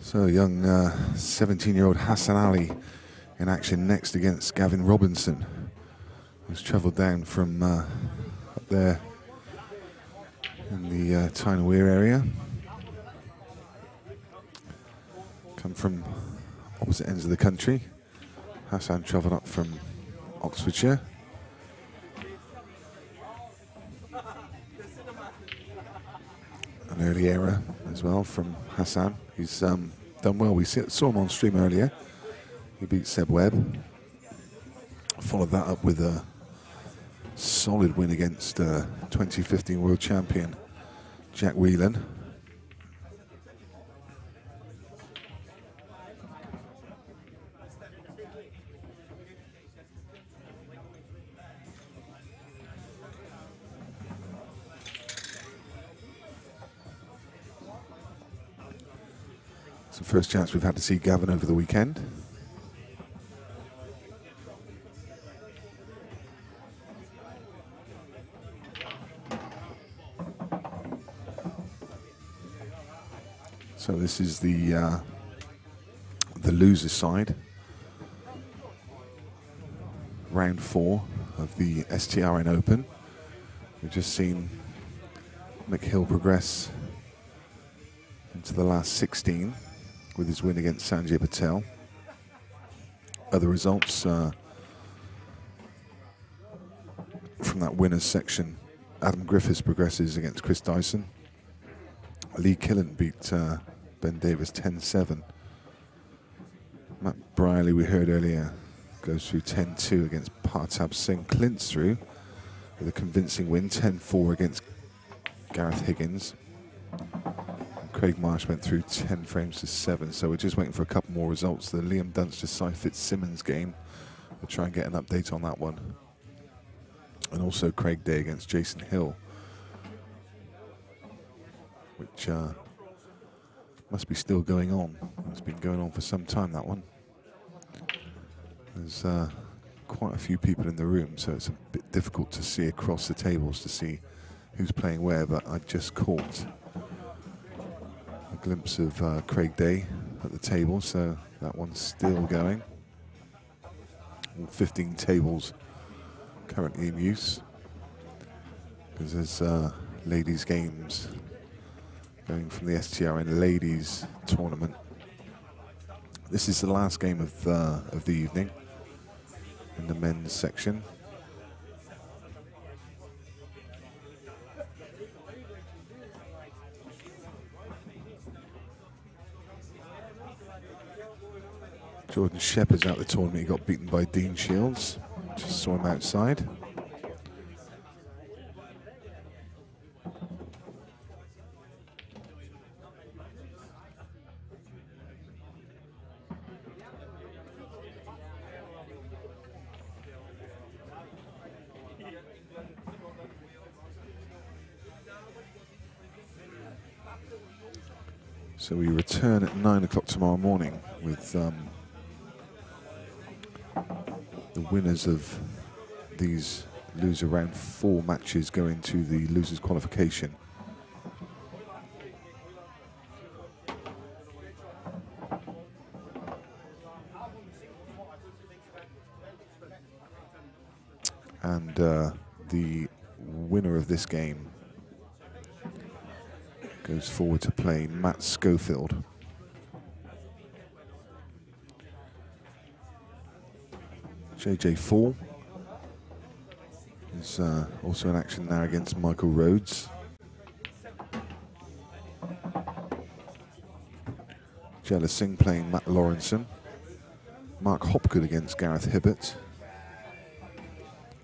So young 17-year-old Hassan Ali in action next against Gavin Robinson, who's travelled down from up there in the Tyne-Wear area. Come from opposite ends of the country. Hassan travelled up from Oxfordshire. An early error as well from Hassan. He's done well. We saw him on stream earlier. He beat Seb Webb. Followed that up with a solid win against 2015 world champion Jack Whelan. It's the first chance we've had to see Gavin over the weekend. So this is the loser side, round 4 of the STRN Open. We've just seen Mick Hill progress into the last 16 with his win against Sanjay Patel. Other results from that winners section: Adam Griffiths progresses against Chris Dyson. Lee Killen beat Ben Davis 10-7. Matt Briley, we heard earlier, goes through 10-2 against Partab Singh. Clint's through with a convincing win, 10-4 against Gareth Higgins. And Craig Marsh went through 10 frames to 7. So we're just waiting for a couple more results. The Liam Dunster Cy Fitzsimmons game, we'll try and get an update on that one. And also Craig Day against Jason Hill, which must be still going on. It's been going on for some time, that one. There's quite a few people in the room, so it's a bit difficult to see across the tables to see who's playing where, but I just caught a glimpse of Craig Day at the table, so that one's still going. All 15 tables currently in use, because there's ladies' games going from the STRN Ladies Tournament. This is the last game of the evening in the men's section. Jordan Shepherd's out the tournament. He got beaten by Dean Shields. Just saw him outside. So we return at 9 o'clock tomorrow morning with the winners of these loser round 4 matches going to the losers qualification. And the winner of this game goes forward to play Matt Schofield. JJ Fall is also in action now against Michael Rhodes. Jella Singh playing Matt Lawrenson. Mark Hopgood against Gareth Hibbert.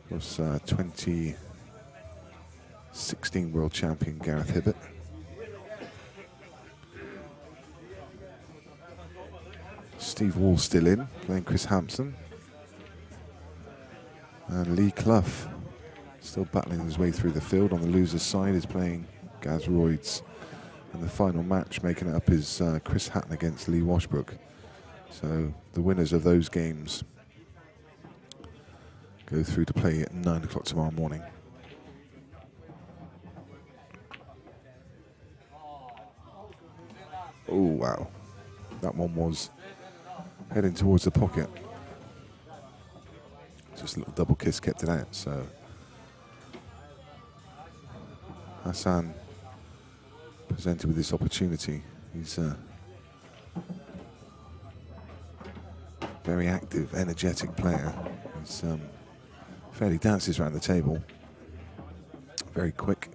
Of course, 2016 world champion Gareth Hibbert. Steve Wall still in, playing Chris Hampson. And Lee Clough, still battling his way through the field. On the loser's side is playing Gaz Royds. And the final match making it up is Chris Hatton against Lee Washbrook. So the winners of those games go through to play at 9 o'clock tomorrow morning. Oh, wow. That one was heading towards the pocket. Just a little double kiss kept it out. So Hassan presented with this opportunity. He's a very active, energetic player. He's fairly dances around the table. Very quick.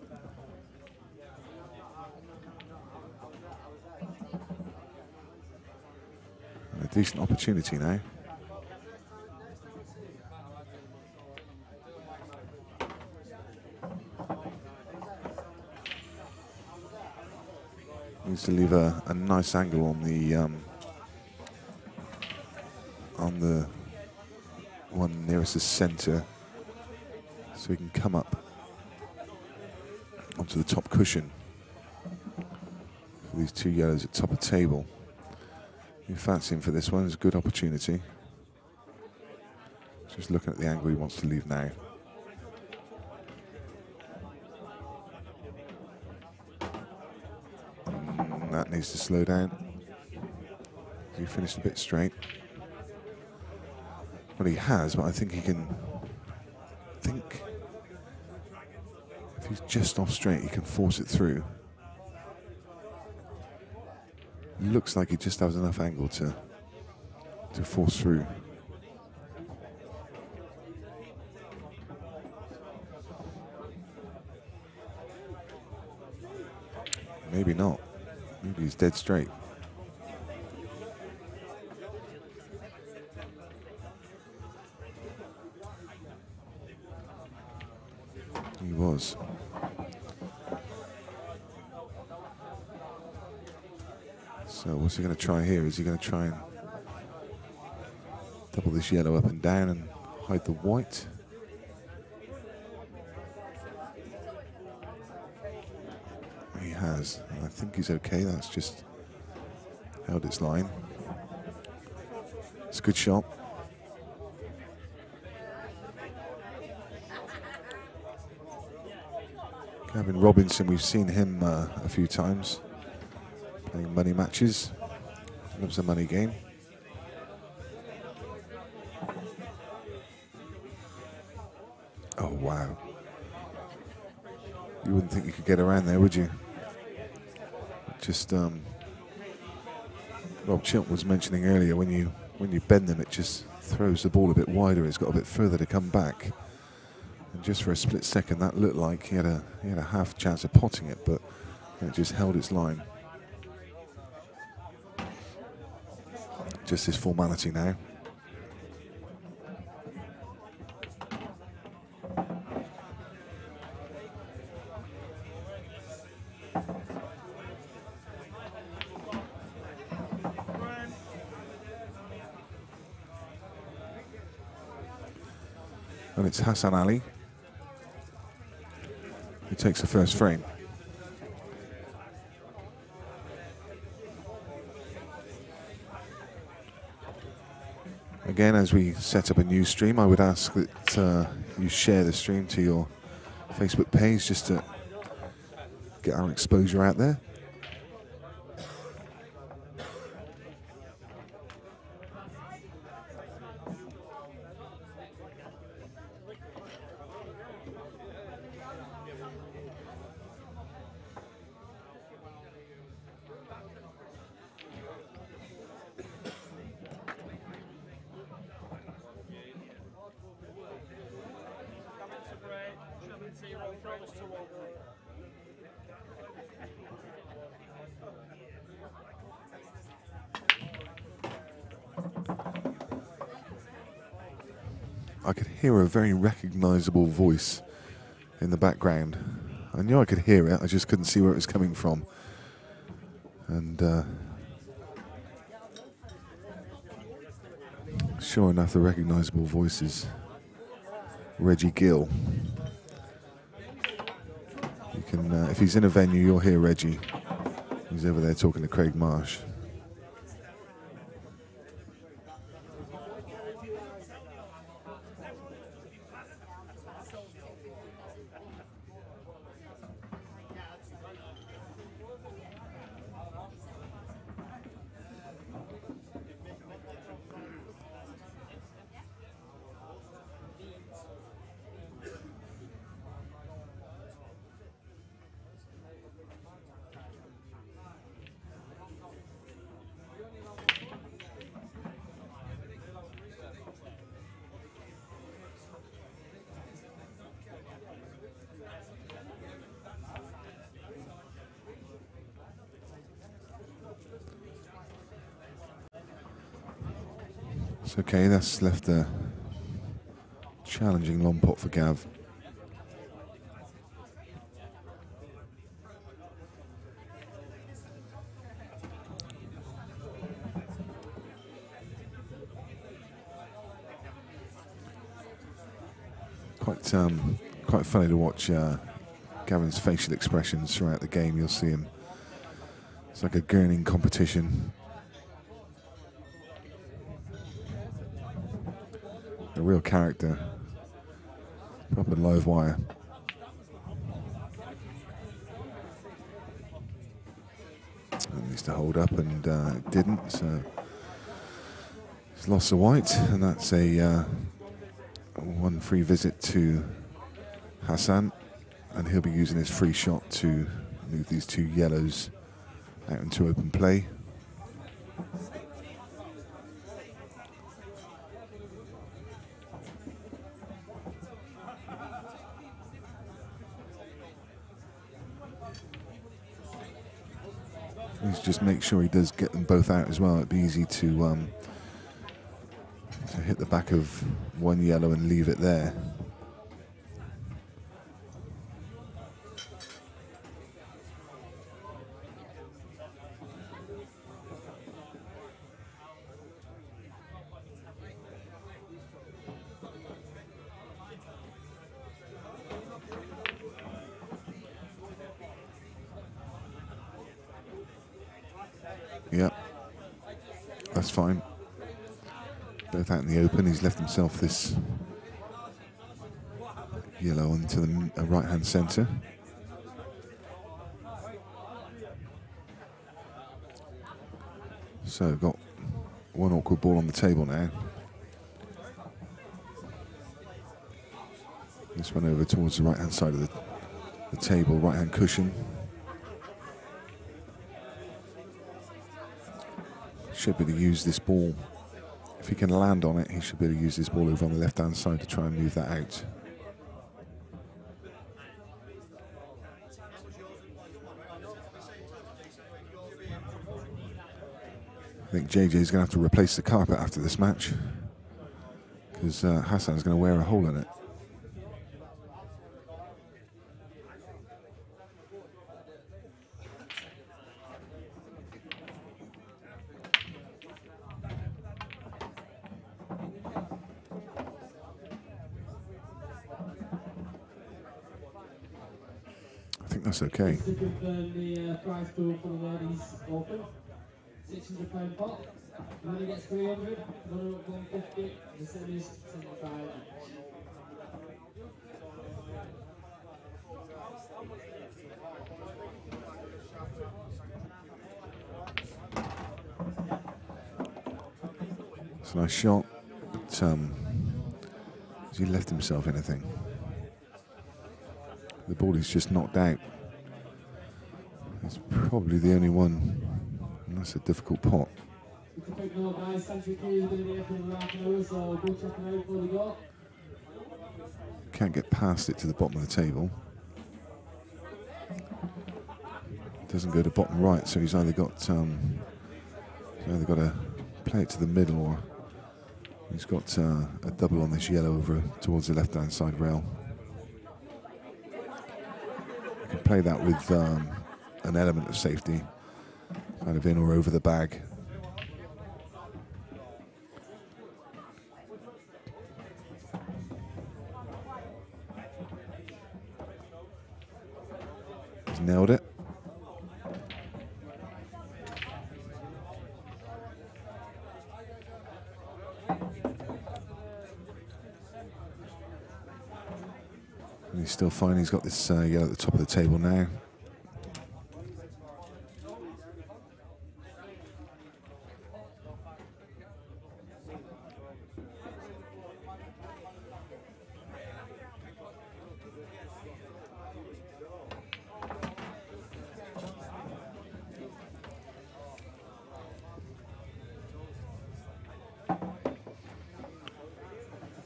And a decent opportunity now. Needs to leave a nice angle on the one nearest the center, so he can come up onto the top cushion for these two yellows at top of table. You fancy him for this one, it's a good opportunity. Just looking at the angle he wants to leave now. That needs to slow down. He finished a bit straight. Well, he has, but I think he can think. If he's just off straight, he can force it through. Looks like he just has enough angle to force through. Maybe not. Maybe he's dead straight. He was. So what's he going to try here? Is he going to try and double this yellow up and down and hide the white? He has. I think he's okay. That's just held its line. It's a good shot. Gavin Robinson, we've seen him a few times playing money matches. Loves a money game. Oh, wow. You wouldn't think you could get around there, would you? Just, Rob Chilton was mentioning earlier, when you bend them, it just throws the ball a bit wider. It's got a bit further to come back. And just for a split second, that looked like he had a half chance of potting it, but it just held its line. Just this formality now. And it's Hassan Ali who takes the first frame. Again, as we set up a new stream, I would ask that you share the stream to your Facebook page just to get our exposure out there. I could hear a very recognizable voice in the background. I knew I could hear it, I just couldn't see where it was coming from. And sure enough, the recognizable voice is Reggie Gill. You can, if he's in a venue, you'll hear Reggie. He's over there talking to Craig Marsh. It's okay, that's left a challenging long pot for Gav. Quite funny to watch Gavin's facial expressions throughout the game. You'll see him. It's like a gurning competition. A real character. Proper live wire. It needs to hold up, and it didn't. So he's lost the white, and that's a one free visit to Hassan, and he'll be using his free shot to move these two yellows out into open play. He's just make sure he does get them both out as well. It'd be easy to hit the back of one yellow and leave it there. Yep, that's fine. Both out in the open. He's left himself this yellow onto the right-hand centre. So got one awkward ball on the table now. This one over towards the right-hand side of the table, right-hand cushion. Should be able to use this ball. If he can land on it, he should be able to use this ball over on the left-hand side to try and move that out. I think JJ's going to have to replace the carpet after this match, because Hassan's going to wear a hole in it. I think that's okay. Just to confirm the prize pool for the ladies open, £600 pot. The winner gets 300, runner up 150, the semis 75. It's a nice shot, but has he left himself anything? The ball is just knocked out. It's probably the only one, and that's a difficult pot. Can't get past it to the bottom of the table. Doesn't go to bottom right, so he's either got to play it to the middle, or he's got a double on this yellow over towards the left-hand side rail. You can play that with an element of safety, kind of in or over the bag. He's nailed it. And he's still fine. He's got this yellow at the top of the table now.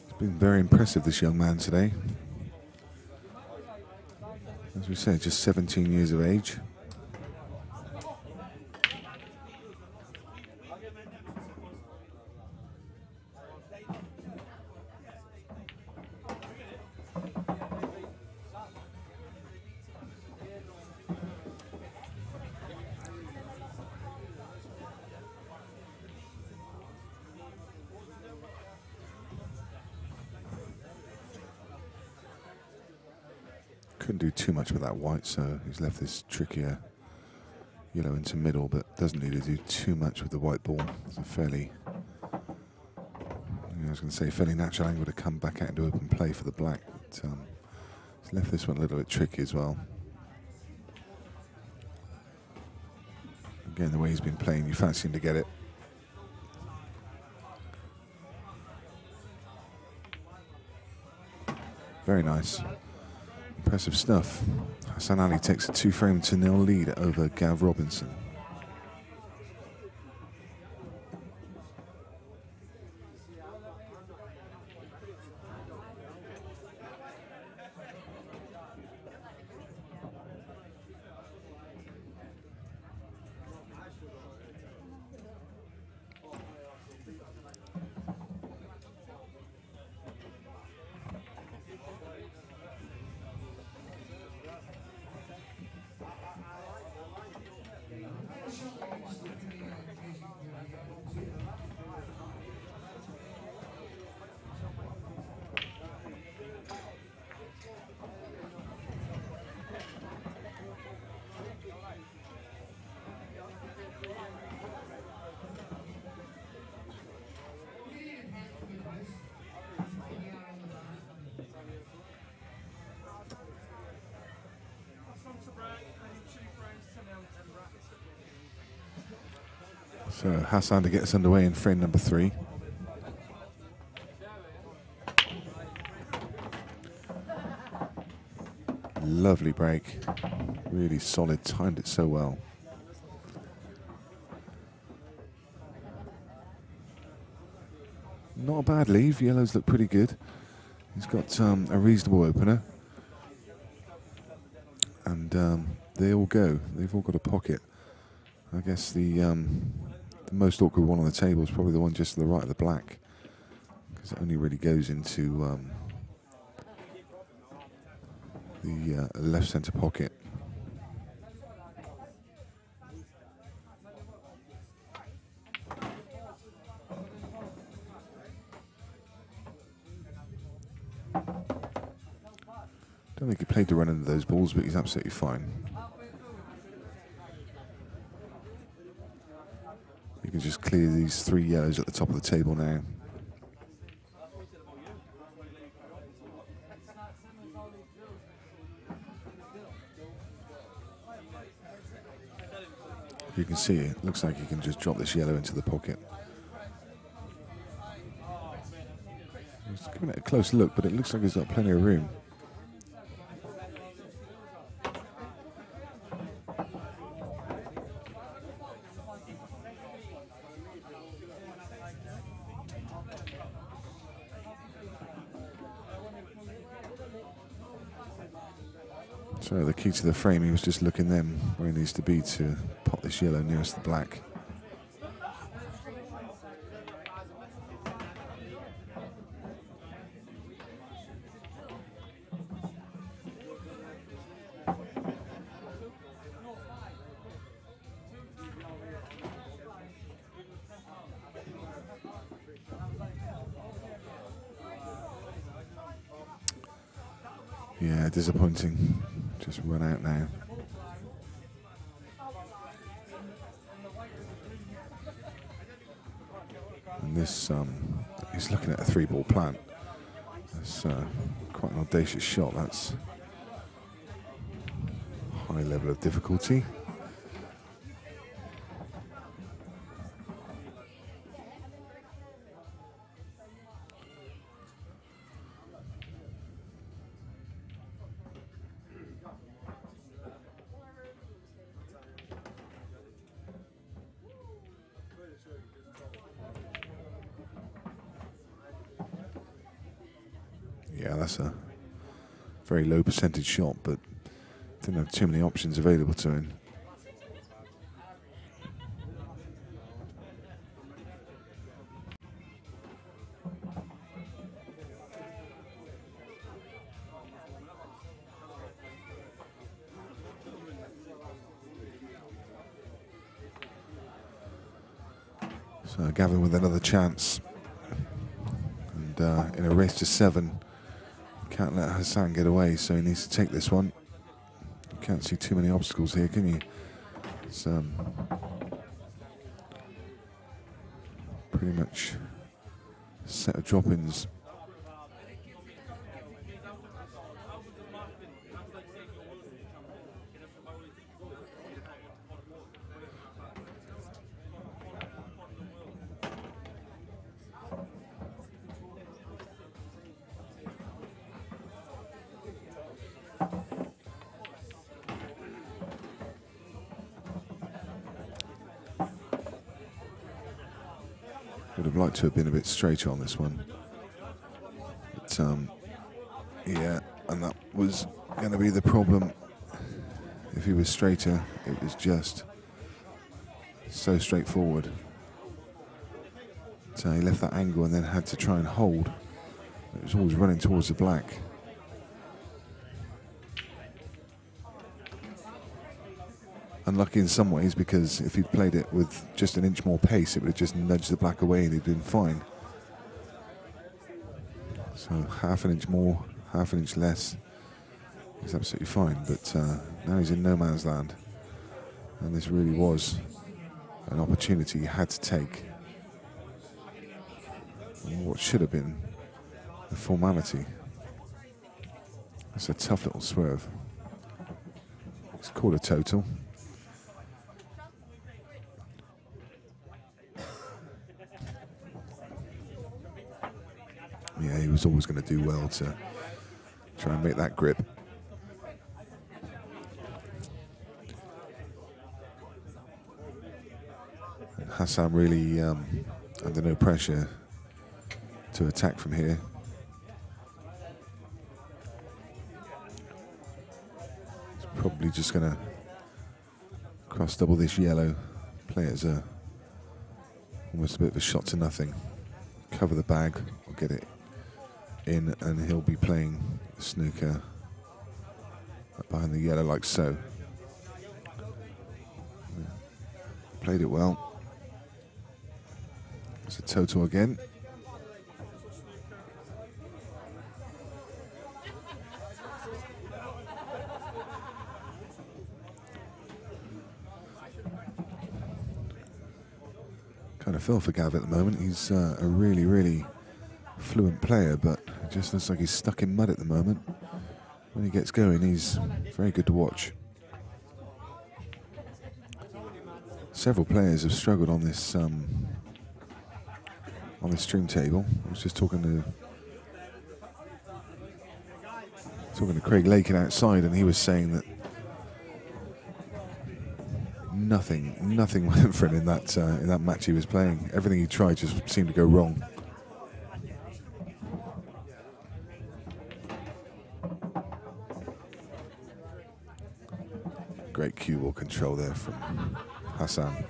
He's been very impressive, this young man, today. As we say, just 17 years of age. Couldn't do too much with that white, so he's left this trickier yellow into middle, but doesn't need to do too much with the white ball. It's a fairly, I was going to say, fairly natural angle to come back out into open play for the black. But, he's left this one a little bit tricky as well. Again, the way he's been playing, you fancy him to get it. Very nice. Impressive stuff. Hassan Ali takes a 2-frame-to-0 lead over Gav Robinson. So Hassan to get us underway in frame number 3. Lovely break. Really solid, timed it so well. Not a bad leave. Yellows look pretty good. He's got a reasonable opener. And they all go. They've all got a pocket. I guess the most awkward one on the table is probably the one just to the right of the black, because it only really goes into the left centre pocket. Don't think he played to run into those balls, but he's absolutely fine. You can just clear these 3 yellows at the top of the table now. You can see it looks like he can just drop this yellow into the pocket. He's giving it a close look, but it looks like he's got plenty of room. So the key to the frame, he was just looking then where he needs to be to pop this yellow nearest the black. Yeah, disappointing. Just run out now. And this, he's looking at a 3-ball plant. That's quite an audacious shot. That's high level of difficulty. Yeah, that's a very low percentage shot, but didn't have too many options available to him. So Gavin with another chance. And in a race to 7, Can't let Hassan get away, so he needs to take this one. You can't see too many obstacles here, can you? It's pretty much a set of drop-ins. Would have liked to have been a bit straighter on this one. But yeah, and that was going to be the problem. If he was straighter, it was just so straightforward. So he left that angle and then had to try and hold. It was always running towards the black. Unlucky in some ways, because if he'd played it with just an inch more pace, it would have just nudged the black away and he'd been fine. So half an inch more, half an inch less, he's absolutely fine. But now he's in no man's land. And this really was an opportunity he had to take. And what should have been a formality. That's a tough little swerve. It's called a total. Yeah, he was always going to do well to try and make that grip. And Hassan really under no pressure to attack from here. He's probably just going to cross double this yellow, play it as a almost a bit of a shot to nothing. Cover the bag, or get it in, and he'll be playing snooker behind the yellow like so. Yeah. Played it well. It's a total again. Kind of feel for Gavin at the moment. He's a really, really fluent player, but it just looks like he's stuck in mud at the moment. When he gets going, he's very good to watch. Several players have struggled on this stream table. I was just talking to Craig Lakin outside, and he was saying that nothing went for him in that match he was playing. Everything he tried just seemed to go wrong. Great cue ball control there from Hassan.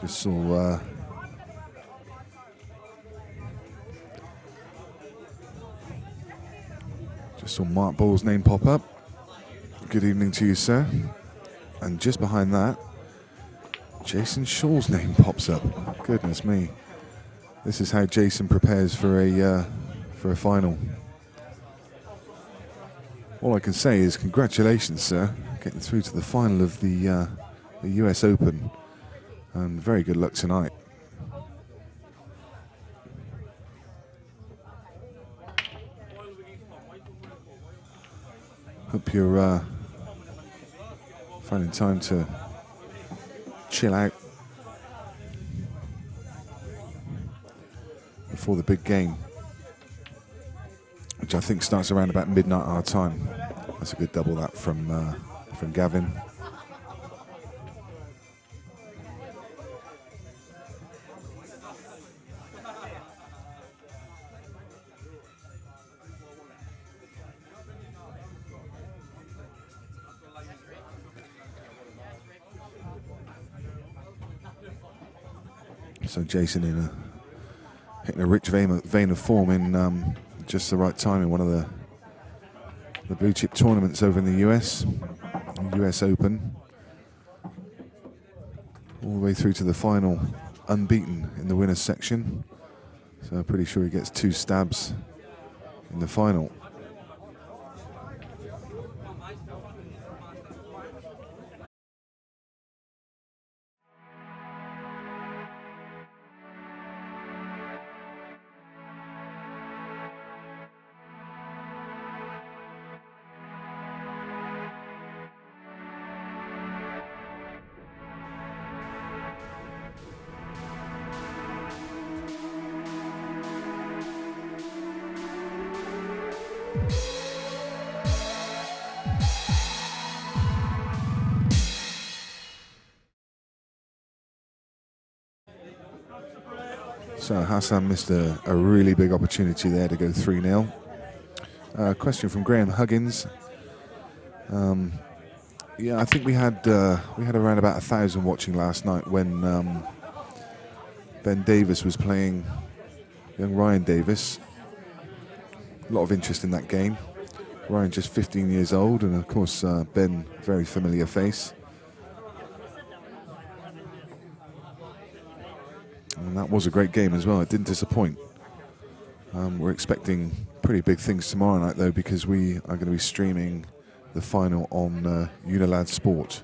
Just saw Mark Ball's name pop up. Good evening to you, sir. And just behind that, Jason Shaw's name pops up. Goodness me. This is how Jason prepares for a final. All I can say is congratulations, sir, getting through to the final of the US Open. And very good luck tonight. Hope you're finding time to chill out before the big game, which I think starts around about midnight our time. That's a good double that from Gavin. So Jason hitting a rich vein of form in just the right time in one of the the blue chip tournaments over in the US, US Open, all the way through to the final, unbeaten in the winners section. So I'm pretty sure he gets 2 stabs in the final. So Hassan missed a really big opportunity there to go 3-0. Question from Graham Huggins. Yeah, I think we had around about 1,000 watching last night when Ben Davis was playing young Ryan Davis. A lot of interest in that game. Ryan just 15 years old, and of course Ben, very familiar face. And that was a great game as well. It didn't disappoint. We're expecting pretty big things tomorrow night, though, because we are going to be streaming the final on Unilad Sport.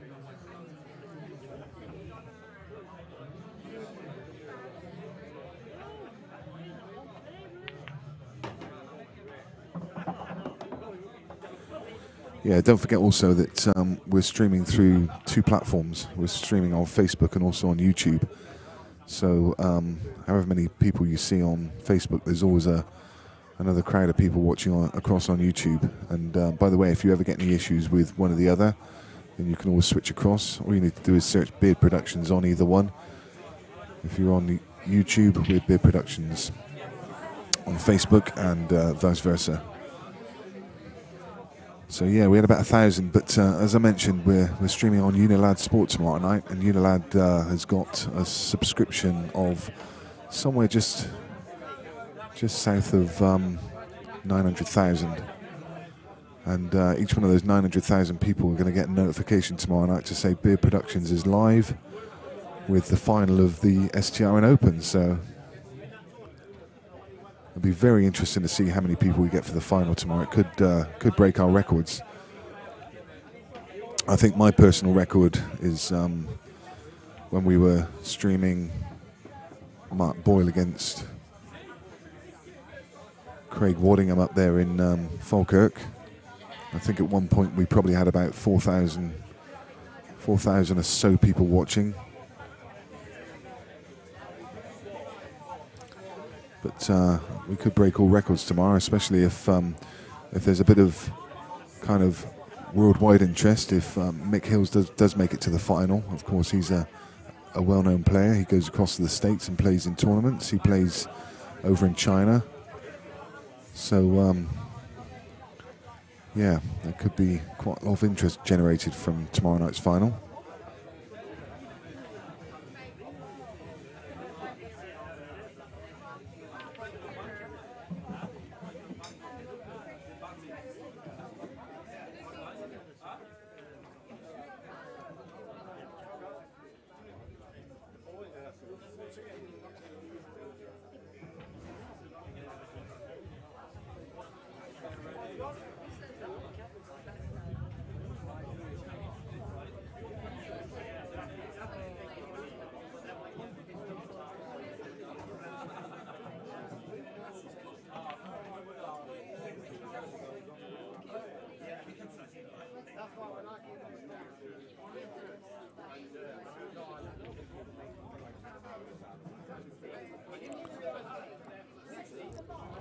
Yeah, don't forget also that we're streaming through 2 platforms. We're streaming on Facebook and also on YouTube. So however many people you see on Facebook, there's always another crowd of people watching across on YouTube. And by the way, if you ever get any issues with one or the other, then you can always switch across. All you need to do is search Beard Productions on either one. If you're on the YouTube, we're Beard Productions on Facebook, and vice versa. So yeah, we had about 1,000, but as I mentioned, we're streaming on Unilad Sport tomorrow night, and Unilad has got a subscription of somewhere just south of 900,000, and each one of those 900,000 people are going to get a notification tomorrow night to say Beard Productions is live with the final of the STRN Open. So it'll be very interesting to see how many people we get for the final tomorrow. It could break our records. I think my personal record is when we were streaming Mark Boyle against Craig Waddingham up there in Falkirk. I think at one point we probably had about 4,000 or so people watching. But we could break all records tomorrow, especially if there's a bit of kind of worldwide interest. If Mick Hills does make it to the final, of course he's a well-known player. He goes across to the States and plays in tournaments. He plays over in China. So yeah, there could be quite a lot of interest generated from tomorrow night's final.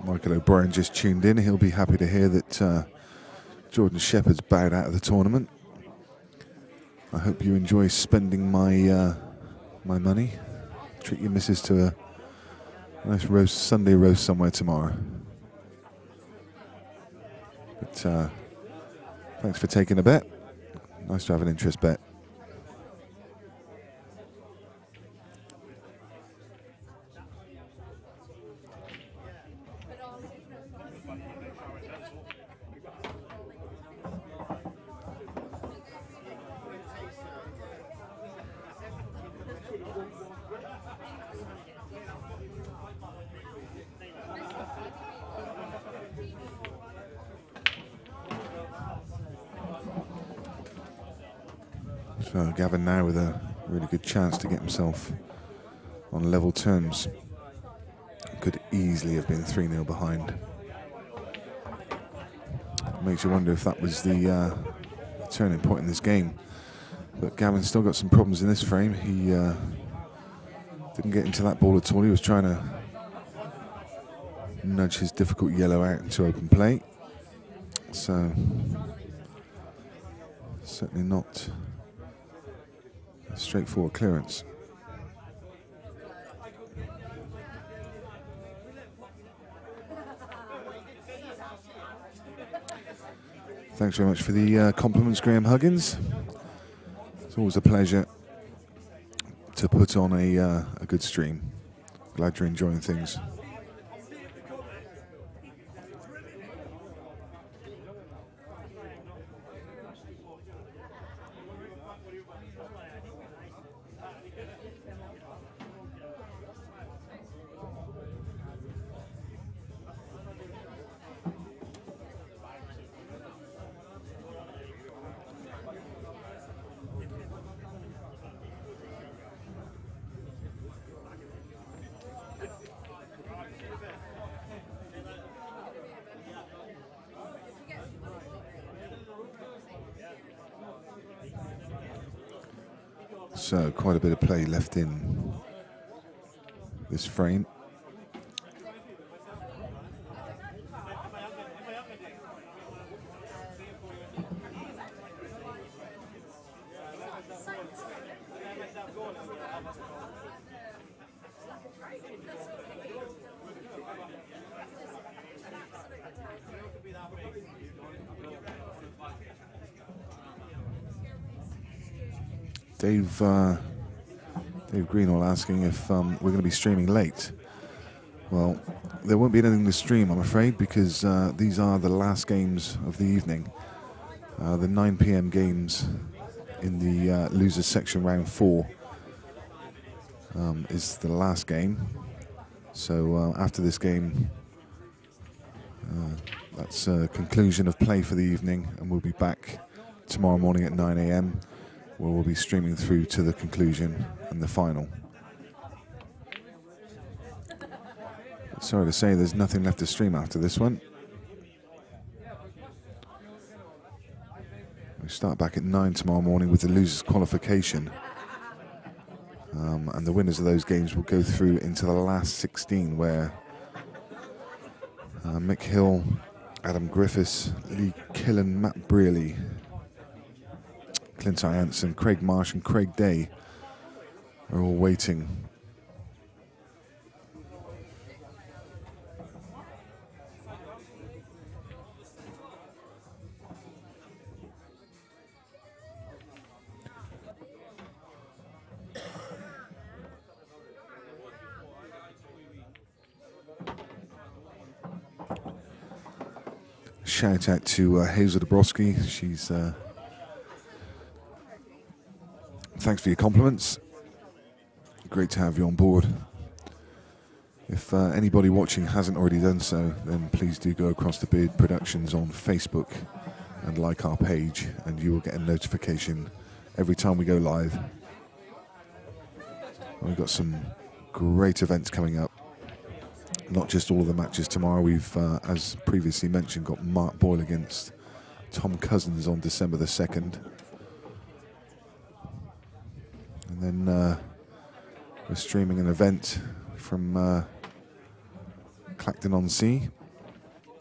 Michael O'Brien just tuned in. He'll be happy to hear that Jordan Shepherd's bowed out of the tournament. I hope you enjoy spending my my money. Treat your missus to a nice Sunday roast somewhere tomorrow. But thanks for taking a bet. Nice to have an interest bet. So Gavin now with a really good chance to get himself on level terms. Could easily have been 3-0 behind. Makes you wonder if that was the turning point in this game. But Gavin's still got some problems in this frame. He didn't get into that ball at all. He was trying to nudge his difficult yellow out into open play. So certainly not a straightforward clearance. Thanks very much for the compliments, Graham Huggins. It's always a pleasure to put on a good stream. Glad you're enjoying things. So quite a bit of play left in this frame. Dave Greenall asking if we're going to be streaming late. Well, there won't be anything to stream, I'm afraid, because these are the last games of the evening. The 9 PM games in the losers section round 4 is the last game. So after this game, that's a conclusion of play for the evening, and we'll be back tomorrow morning at 9 AM. where we'll be streaming through to the conclusion and the final. Sorry to say, there's nothing left to stream after this one. We start back at 9 tomorrow morning with the losers qualification. And the winners of those games will go through into the last 16, where Mick Hill, Adam Griffiths, Lee Killen, Matt Brearley, Clint Hansen, Craig Marsh and Craig Day are all waiting. Shout out to Hazel Dabrowski. She's thanks for your compliments. Great to have you on board. If anybody watching hasn't already done so, then please do go across to Beard Productions on Facebook and like our page, and you will get a notification every time we go live. We've got some great events coming up. Not just all of the matches tomorrow. We've, as previously mentioned, got Mark Boyle against Tom Cousins on December the 2nd. And then we're streaming an event from Clacton-on-Sea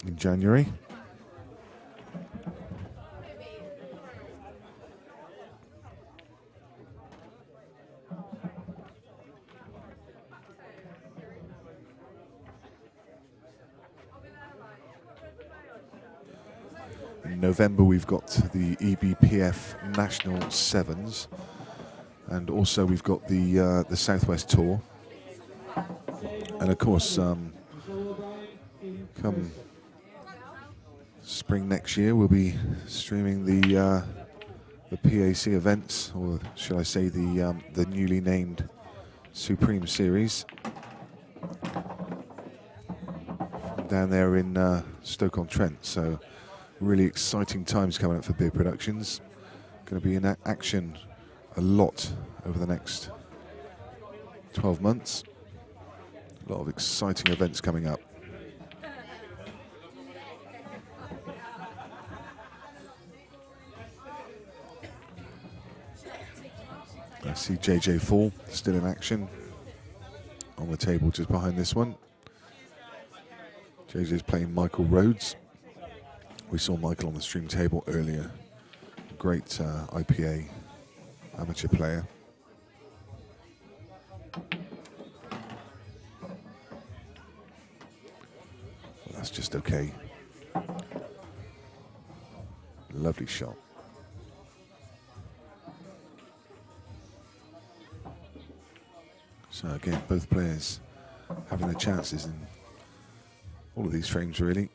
in January. In November, we've got the EBPF National Sevens, and also we've got the Southwest Tour, and of course, come spring next year, we'll be streaming the PAC events, or should I say the newly named Supreme Series. Down there in Stoke-on-Trent, so really exciting times coming up for beer productions. Going to be in action a lot over the next 12 months. A lot of exciting events coming up. I see JJ Fall still in action on the table just behind this one. JJ's playing Michael Rhodes. We saw Michael on the stream table earlier. Great IPA amateur player. Well, that's just okay. Lovely shot. So again, both players having their chances in all of these frames, really.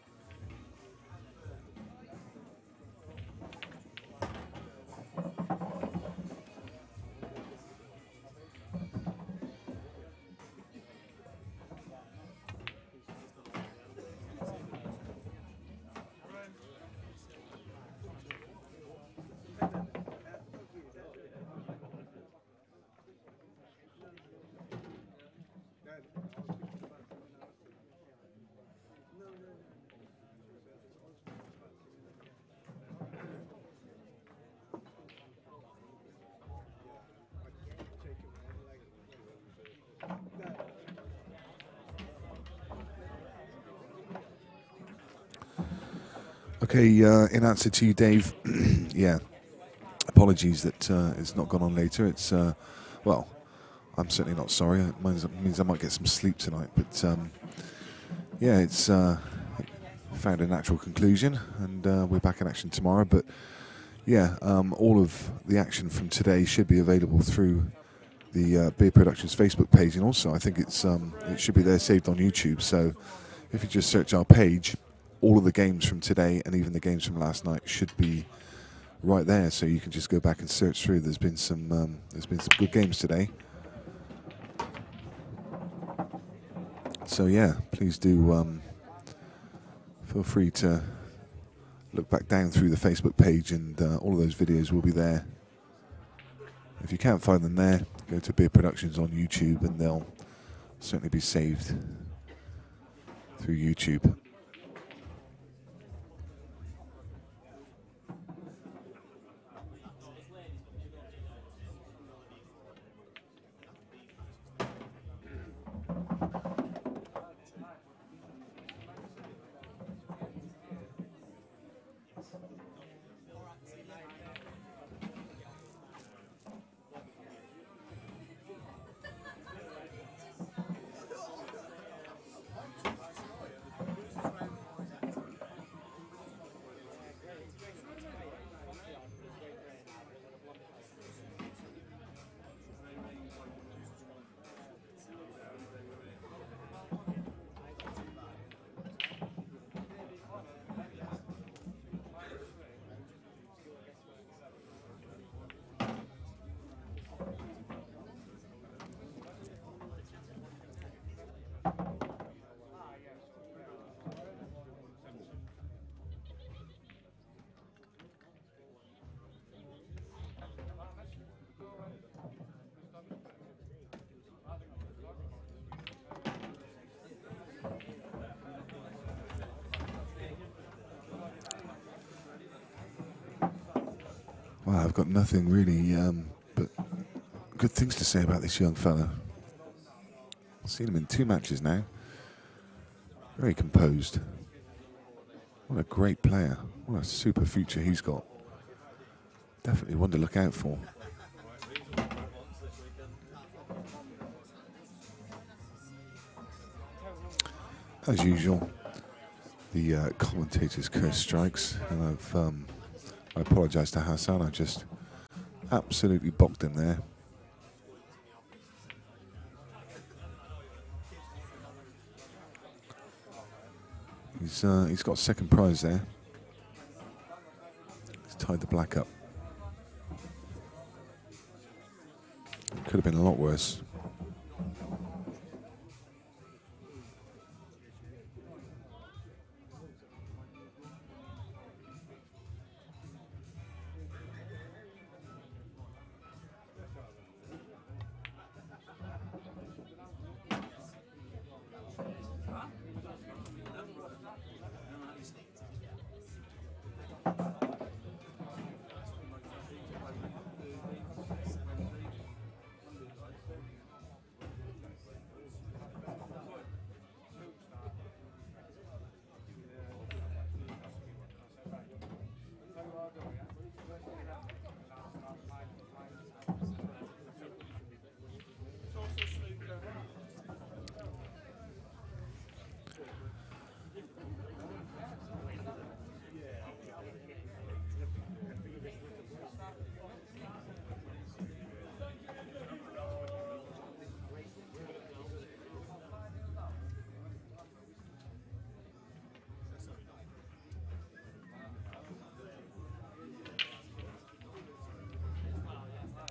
Okay, in answer to you, Dave, yeah, apologies that it's not gone on later. It's, well, I'm certainly not sorry. It means I might get some sleep tonight. But, yeah, it's found a natural conclusion, and we're back in action tomorrow. But, yeah, all of the action from today should be available through the Beer Productions Facebook page. And also, I think it should be there saved on YouTube. So if you just search our page, all of the games from today and even the games from last night should be right there, so you can just go back and search through. There's been some good games today. So yeah, please do feel free to look back down through the Facebook page, and all of those videos will be there. If you can't find them there, go to Beer Productions on YouTube, and they'll certainly be saved through YouTube. Well, I've got nothing really but good things to say about this young fella. I've seen him in 2 matches now. Very composed. What a great player. What a super future he's got. Definitely one to look out for. As usual, the commentator's curse strikes, and I apologise to Hassan. I just absolutely boxed him there. He's got second prize there. He's tied the black up. It could have been a lot worse.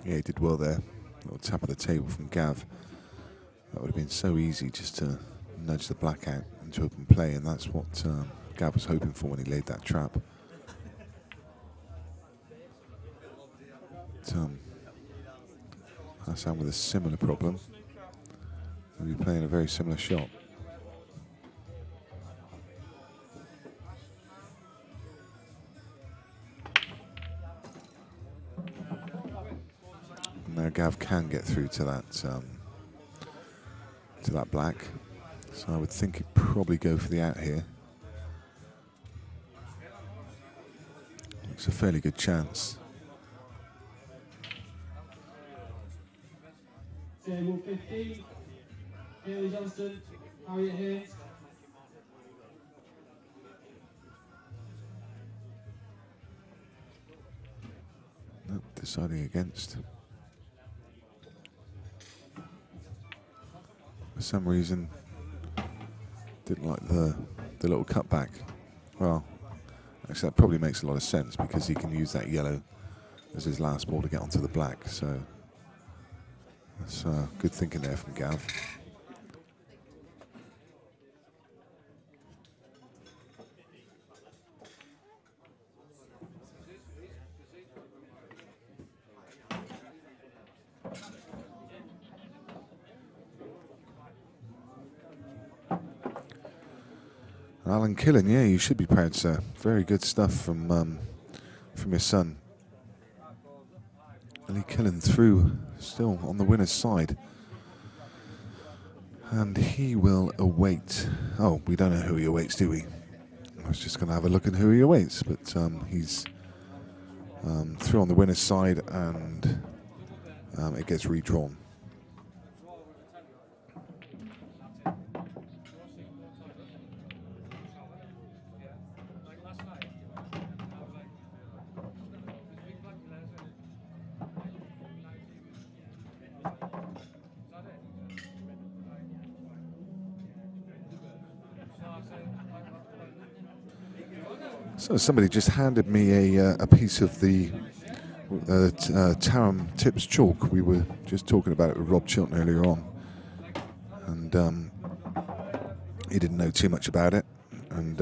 Yeah, he did well there. Little tap of the table from Gav. That would have been so easy just to nudge the black out into open play, and that's what Gav was hoping for when he laid that trap. Hassan with a similar problem. He'll be playing a very similar shot. Now Gav can get through to that black, so I would think he'd probably go for the out here. It's a fairly good chance. Table 15, Haley Johnston, Harriet Haynes. Nope, deciding against. For some reason, didn't like the little cutback. Well, actually that probably makes a lot of sense because he can use that yellow as his last ball to get onto the black. So that's good thinking there from Gav. Alan Killen, yeah, you should be proud, sir. Very good stuff from your son. Ali Killen through, still on the winner's side. And he will await. Oh, we don't know who he awaits, do we? I was just going to have a look at who he awaits, but he's through on the winner's side, and it gets redrawn. So somebody just handed me a piece of the Taram Tips chalk. We were just talking about it with Rob Chilton earlier on, and he didn't know too much about it, and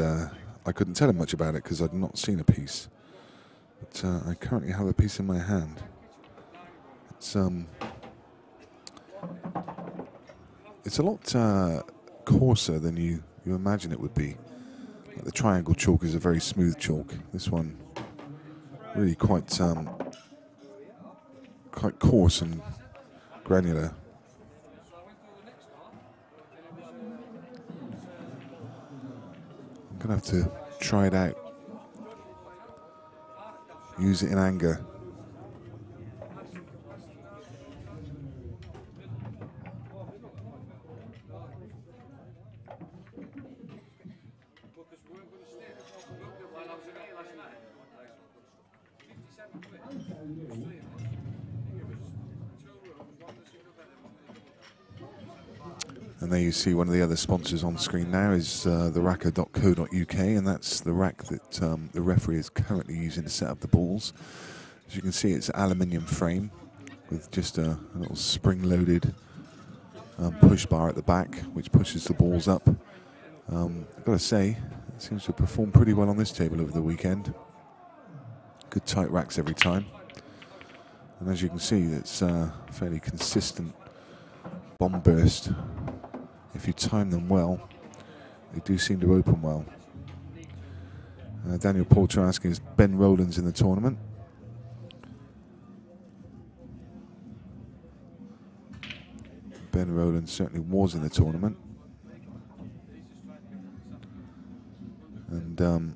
I couldn't tell him much about it because I'd not seen a piece. But I currently have a piece in my hand. It's a lot coarser than you imagine it would be. Like the triangle chalk is a very smooth chalk. This one really quite coarse and granular. I'm gonna have to try it out. Use it in anger. And there you see one of the other sponsors on screen now is theracker.co.uk, and that's the rack that the referee is currently using to set up the balls. As you can see, it's an aluminium frame with just a little spring-loaded push bar at the back, which pushes the balls up. I've got to say, it seems to have performed pretty well on this table over the weekend. Good tight racks every time. And as you can see, it's fairly consistent bomb burst. If you time them well, they do seem to open well. Daniel Porter asking, is Ben Rowlands in the tournament? Ben Rowlands certainly was in the tournament. And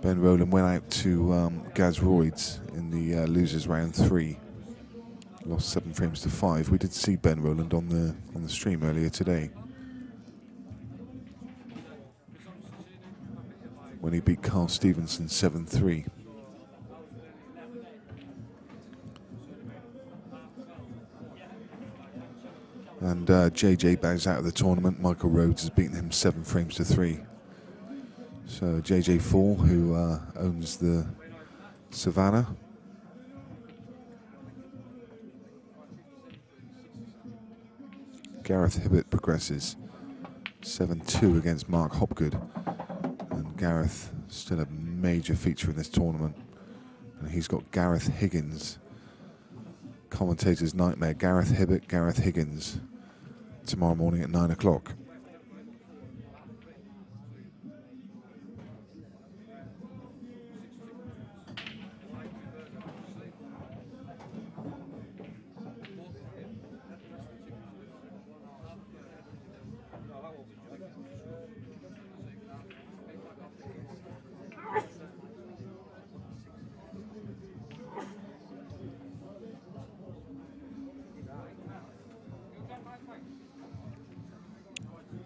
Ben Rowland went out to Gaz Royds in the losers round 3. Lost 7 frames to 5. We did see Ben Rowland on the stream earlier today. when he beat Carl Stevenson 7-3. And JJ bows out of the tournament. Michael Rhodes has beaten him 7 frames to 3. So JJ Fall, who owns the Savannah. Gareth Hibbett progresses 7-2 against Mark Hopgood. And Gareth still a major feature in this tournament. And he's got Gareth Higgins, commentator's nightmare. Gareth Hibbett, Gareth Higgins, tomorrow morning at 9 o'clock.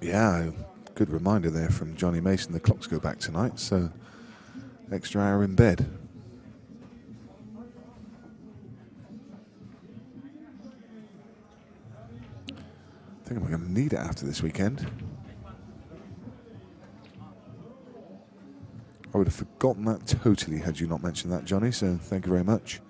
Yeah, good reminder there from Johnny Mason. The clocks go back tonight, so extra hour in bed. I think I'm going to need it after this weekend. I would have forgotten that totally had you not mentioned that, Johnny, so thank you very much.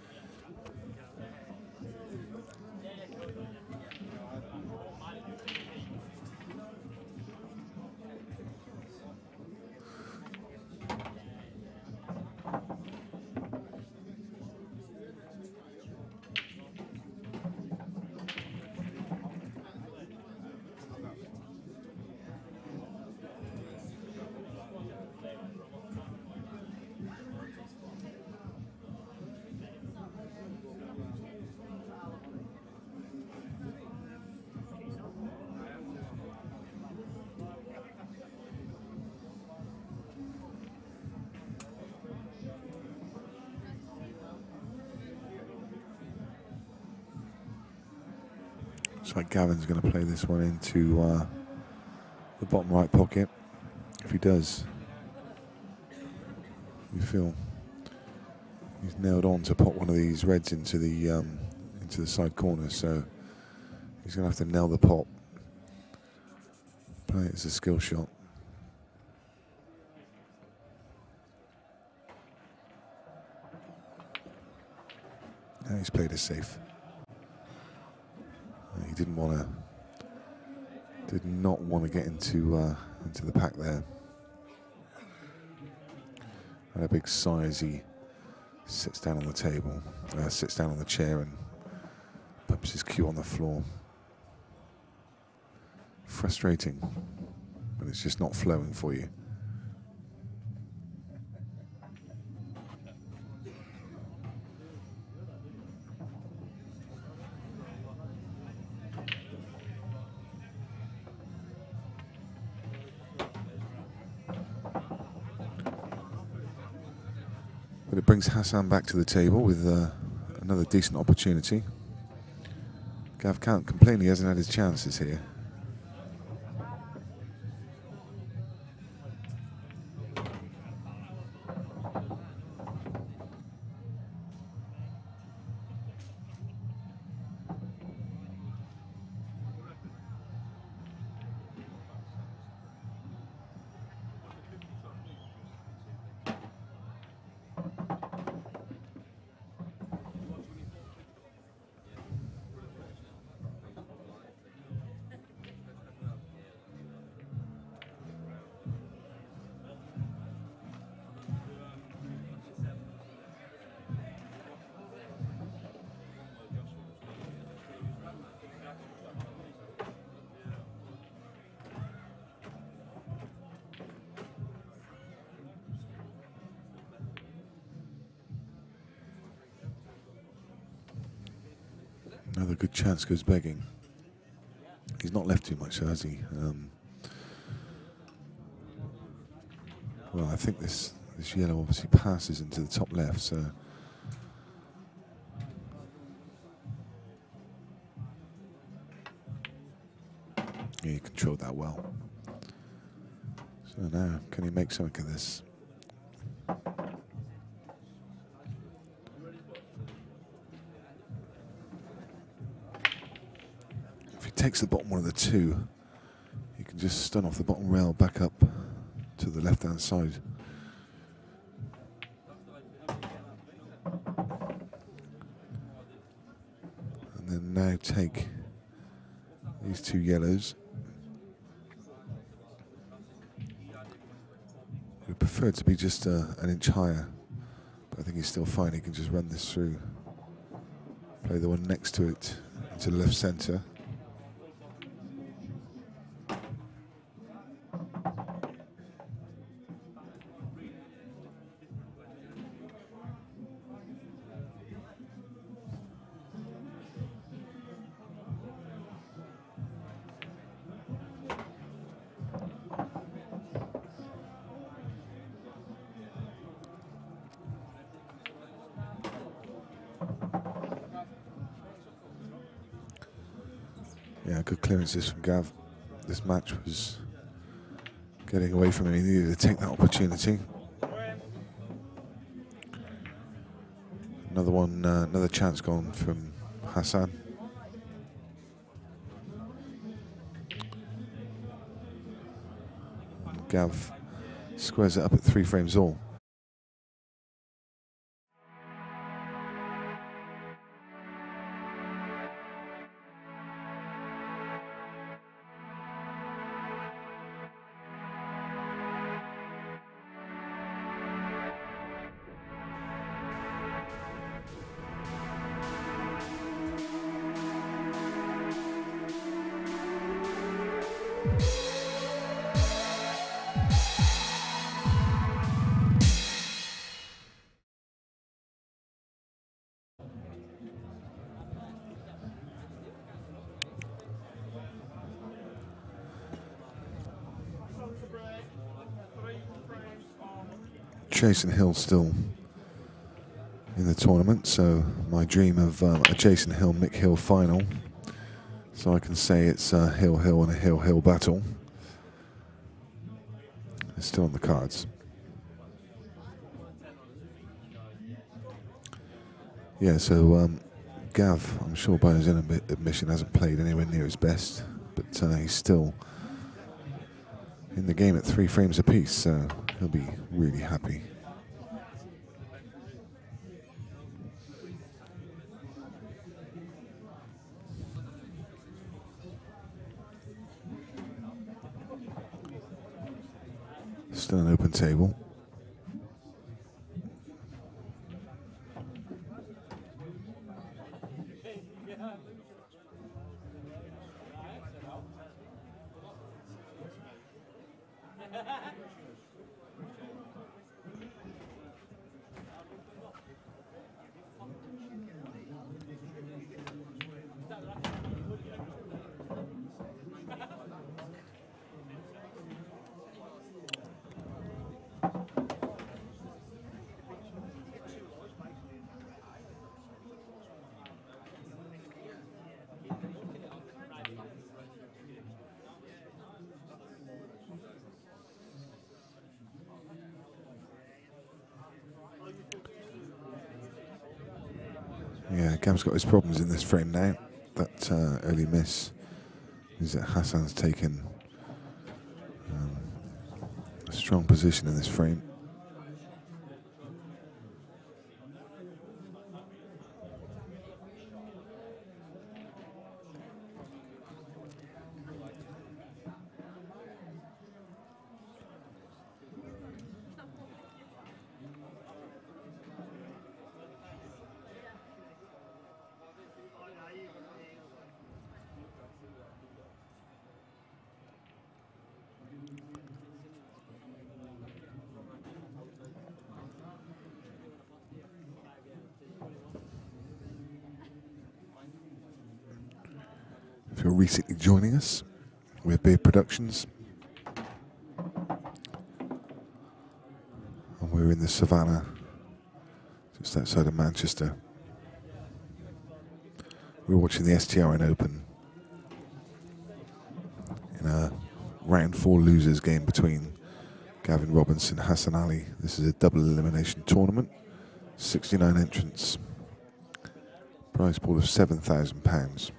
Looks like Gavin's going to play this one into the bottom right pocket. If he does, you feel he's nailed on to put one of these reds into the side corner. So he's going to have to nail the pop. Play it as a skill shot. Now he's played it safe. He did not want to get into the pack there. And a big sigh as he sits down on the table, sits down on the chair and bumps his cue on the floor. Frustrating, but it's just not flowing for you. But it brings Hassan back to the table with another decent opportunity. Gav can't complain, he hasn't had his chances here. Another good chance goes begging. He's not left too much, has he? Well, I think this yellow obviously passes into the top left, so yeah, he controlled that well. So now, can he make something of this? takes the bottom one of the two, you can just stun off the bottom rail back up to the left-hand side. And then now take these two yellows. We prefer it to be just an inch higher, but I think he's still fine. He can just run this through. Play the one next to it into the left centre. Yeah, good clearances from Gav. This match was getting away from him. He needed to take that opportunity. Another one, another chance gone from Hassan. And Gav squares it up at 3 frames all. Jason Hill still in the tournament, so my dream of a Jason Hill Mick Hill final, so I can say it's a Hill Hill and a Hill Hill battle. It's still on the cards. Yeah, so Gav, I'm sure by his own admission, hasn't played anywhere near his best, but he's still in the game at 3 frames apiece, so he'll be really happy. Still an open table. Yeah, Gav's got his problems in this frame now. That early miss is that Hassan's taken a strong position in this frame. If you're recently joining us, we're Beard Productions, and we're in the Savannah, just outside of Manchester. We're watching the STRN Open in a round 4 losers game between Gavin Robinson and Hassan Ali. This is a double elimination tournament, 69 entrants, prize pool of £7,000.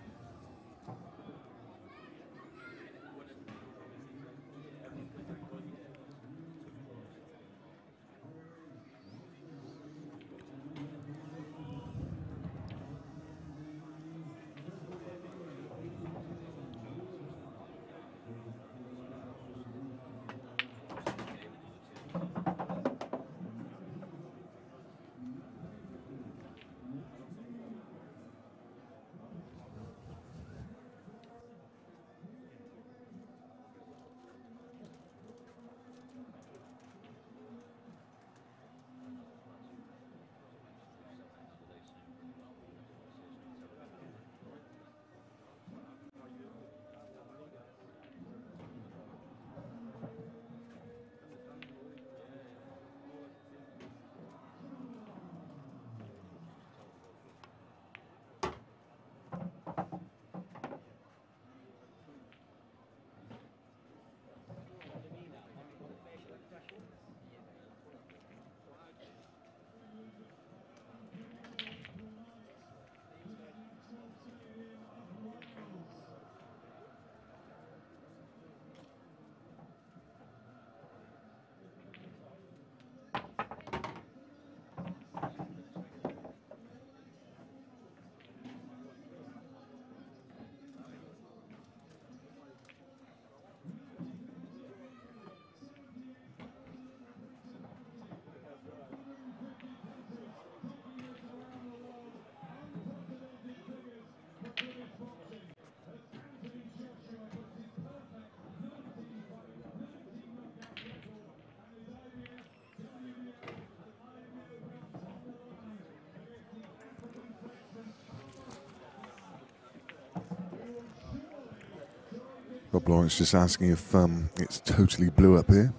Bob Lawrence just asking if it's totally blue up here.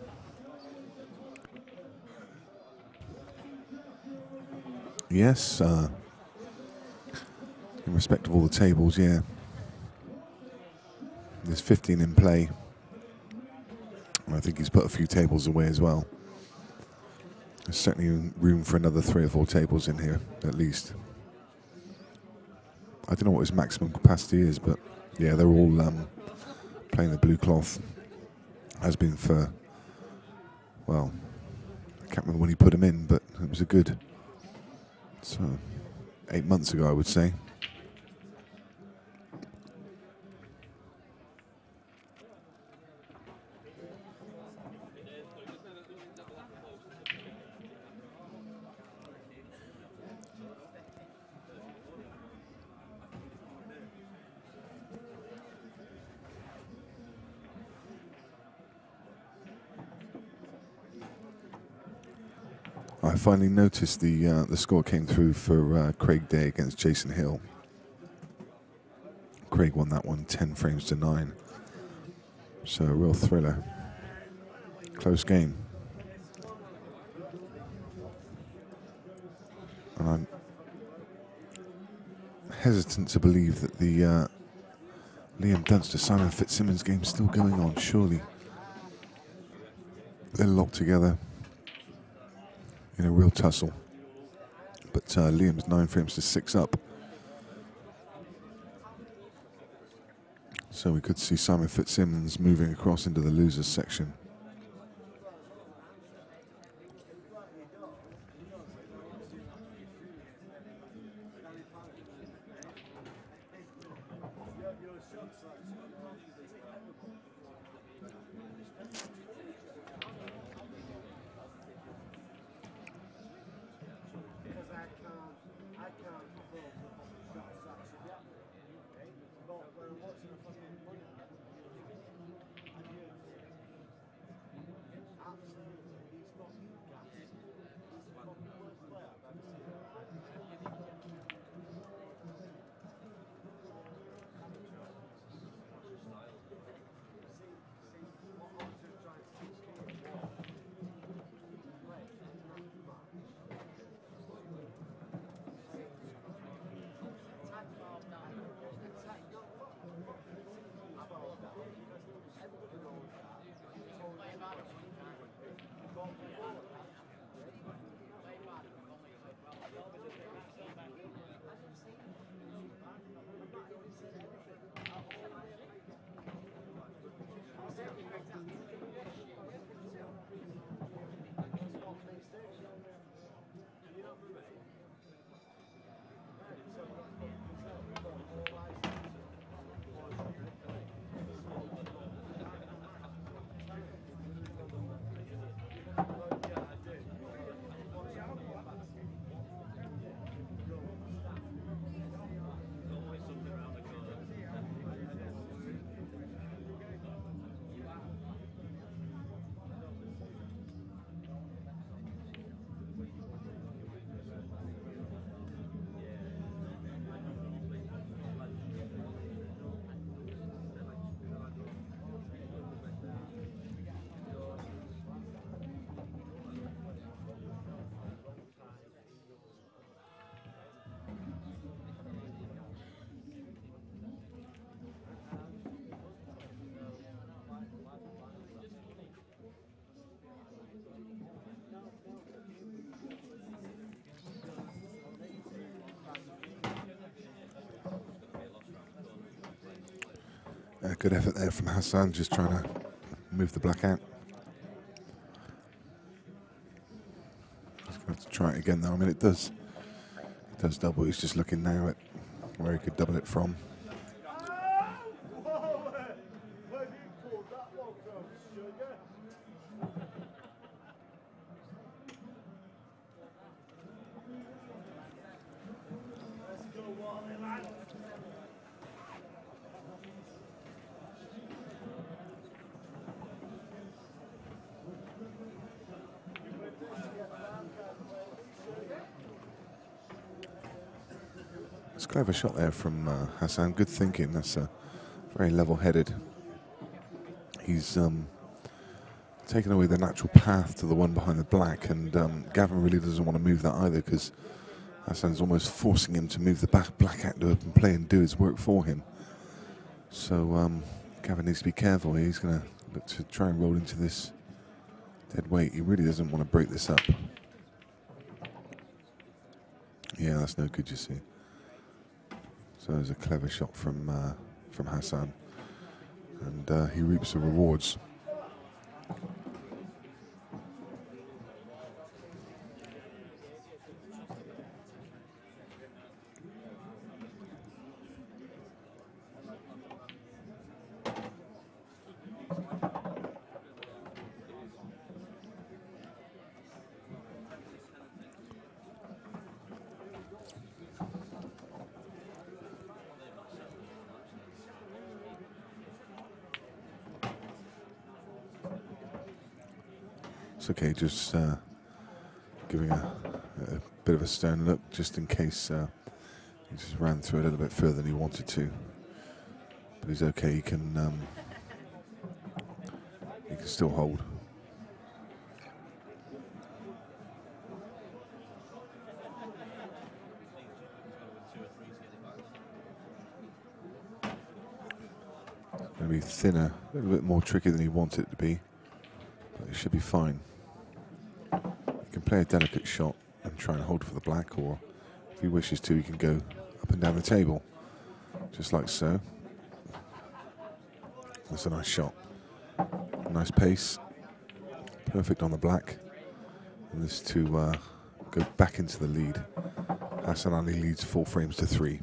Yes, in respect of all the tables, yeah. There's 15 in play. And I think he's put a few tables away as well. There's certainly room for another 3 or 4 tables in here, at least. I don't know what his maximum capacity is, but yeah, they're all playing the blue cloth. Has been for, well, I can't remember when he put them in, but it was a good, so 8 months ago, I would say. I finally noticed the score came through for Craig Day against Jason Hill. Craig won that one 10 frames to 9. So a real thriller. Close game. And I'm hesitant to believe that the Liam Dunster-Simon Fitzsimmons game is still going on, surely. They're locked together in a real tussle. But Liam's 9 frames to 6 up. So we could see Simon Fitzsimmons moving across into the losers section. Good effort there from Hassan, just trying to move the black out. He's going to have to try it again though. I mean, it does double. He's just looking now at where he could double it from. It's a clever shot there from Hassan. Good thinking. That's very level-headed. he's taken away the natural path to the one behind the black, and Gavin really doesn't want to move that either, because Hassan's almost forcing him to move the black out to open play and do his work for him. So Gavin needs to be careful here. He's going to look to try and roll into this dead weight. He really doesn't want to break this up. Yeah, that's no good, you see. So there's a clever shot from Hassan, and he reaps the rewards. It's okay, just giving a bit of a stern look, just in case he just ran through a little bit further than he wanted to. But he's okay, he can still hold. Maybe thinner, a little bit more tricky than he wanted it to be, but it should be fine. He can play a delicate shot and try and hold for the black, or if he wishes to, he can go up and down the table, just like so. That's a nice shot. Nice pace. Perfect on the black. And this to go back into the lead. Hassan only leads 4 frames to 3.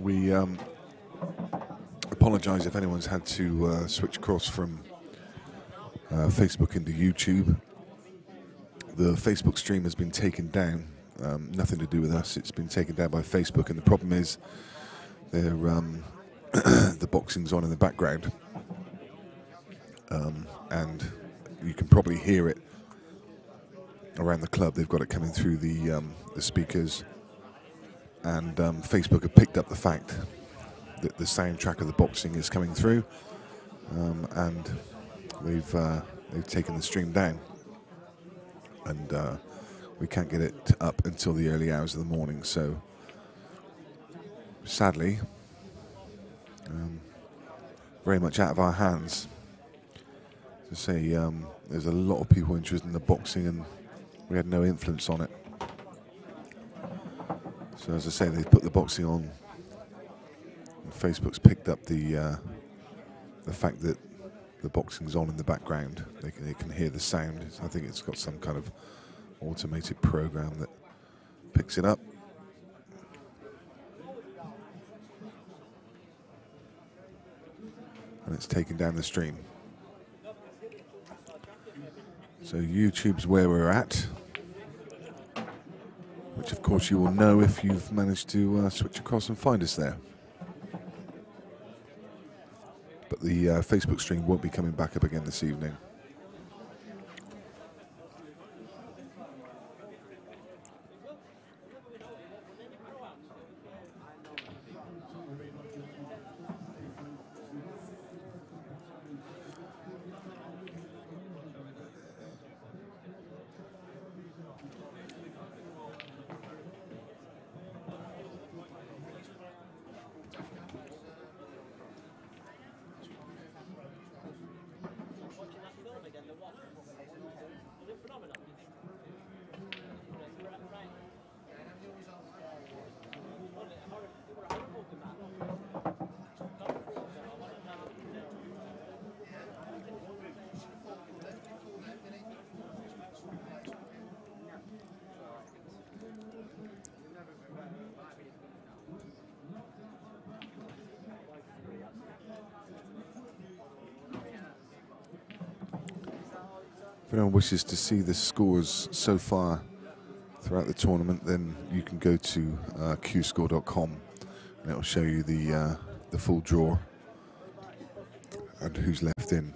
We apologise if anyone's had to switch across from Facebook into YouTube. The Facebook stream has been taken down. Nothing to do with us. It's been taken down by Facebook, and the problem is they're the boxing's on in the background, and you can probably hear it around the club. They've got it coming through the speakers. And Facebook have picked up the fact that the soundtrack of the boxing is coming through, and they've taken the stream down, and we can't get it up until the early hours of the morning. So, sadly, very much out of our hands. To say, there's a lot of people interested in the boxing, and we had no influence on it. So as I say, they've put the boxing on, and Facebook's picked up the fact that the boxing's on in the background. They can hear the sound. I think it's got some kind of automated program that picks it up. And it's taken down the stream. So YouTube's where we're at, which of course you will know if you've managed to switch across and find us there. the Facebook stream won't be coming back up again this evening. If anyone wishes to see the scores so far throughout the tournament, then you can go to qscore.com and it will show you the full draw and who's left in.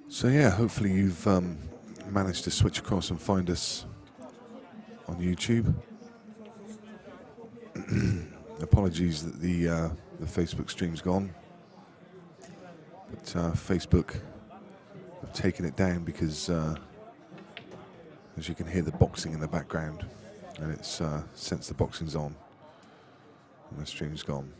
So yeah, hopefully you've managed to switch across and find us on YouTube. Apologies that the Facebook stream's gone, but Facebook have taken it down because, as you can hear, the boxing in the background, and it's since the boxing's on and the stream's gone.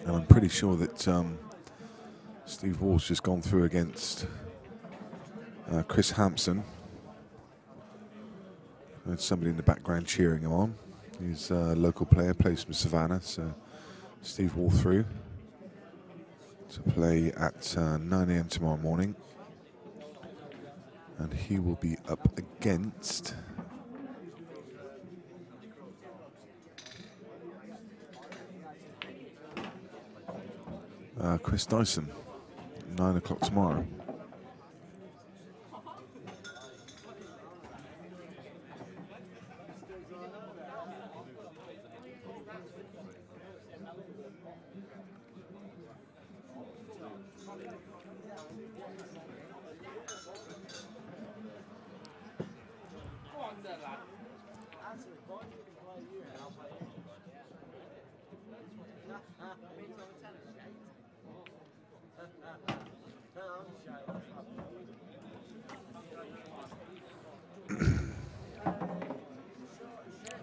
And I'm pretty sure that Steve Wall's just gone through against Chris Hampson. There's somebody in the background cheering him on. He's a local player, plays from Savannah, so Steve Wall through to play at 9 AM tomorrow morning. And he will be up against Chris Dyson, 9 o'clock tomorrow.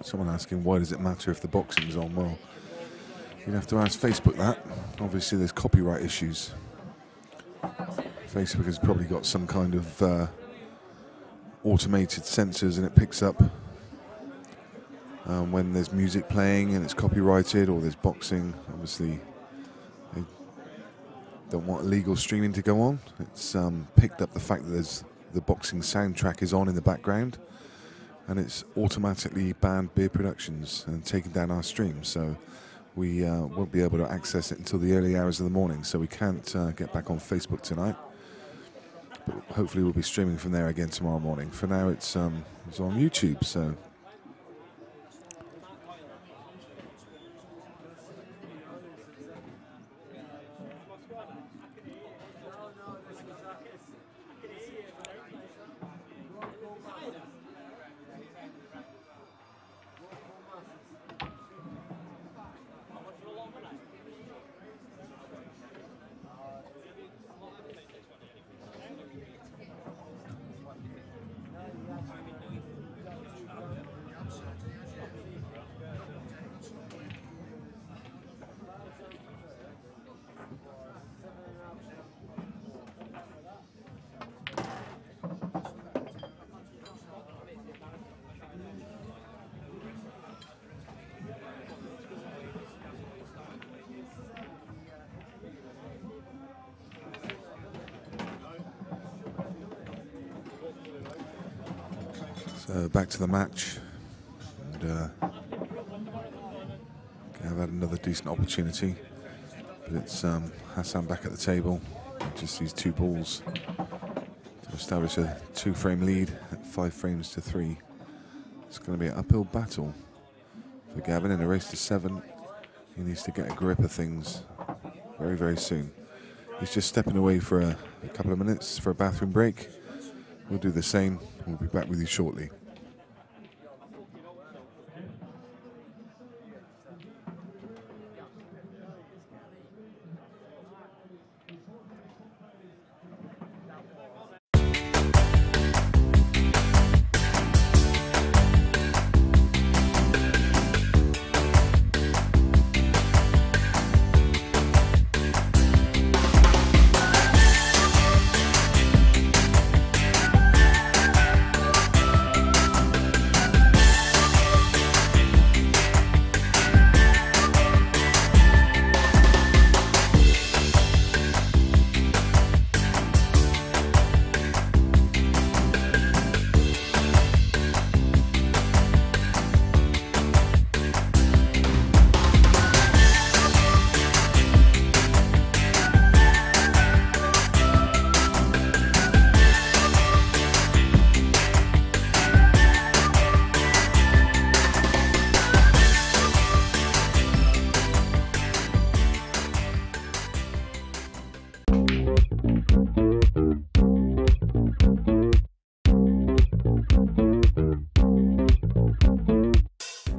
Someone asking, why does it matter if the boxing's on? Well, you'd have to ask Facebook that. Obviously, there's copyright issues. Facebook has probably got some kind of automated sensors, and it picks up when there's music playing and it's copyrighted, or there's boxing. Obviously, they don't want illegal streaming to go on. It's picked up the fact that there's the boxing soundtrack is on in the background, and it's automatically banned Beer Productions and taken down our stream. So we won't be able to access it until the early hours of the morning. So we can't get back on Facebook tonight. But hopefully we'll be streaming from there again tomorrow morning. For now, it's on YouTube. So. back to the match. And Gav had another decent opportunity, but it's Hassan back at the table. Just these 2 balls to establish a 2-frame lead at 5 frames to 3. It's going to be an uphill battle for Gavin in a race to 7. He needs to get a grip of things very, very soon. He's just stepping away for a couple of minutes for a bathroom break. We'll do the same. We'll be back with you shortly.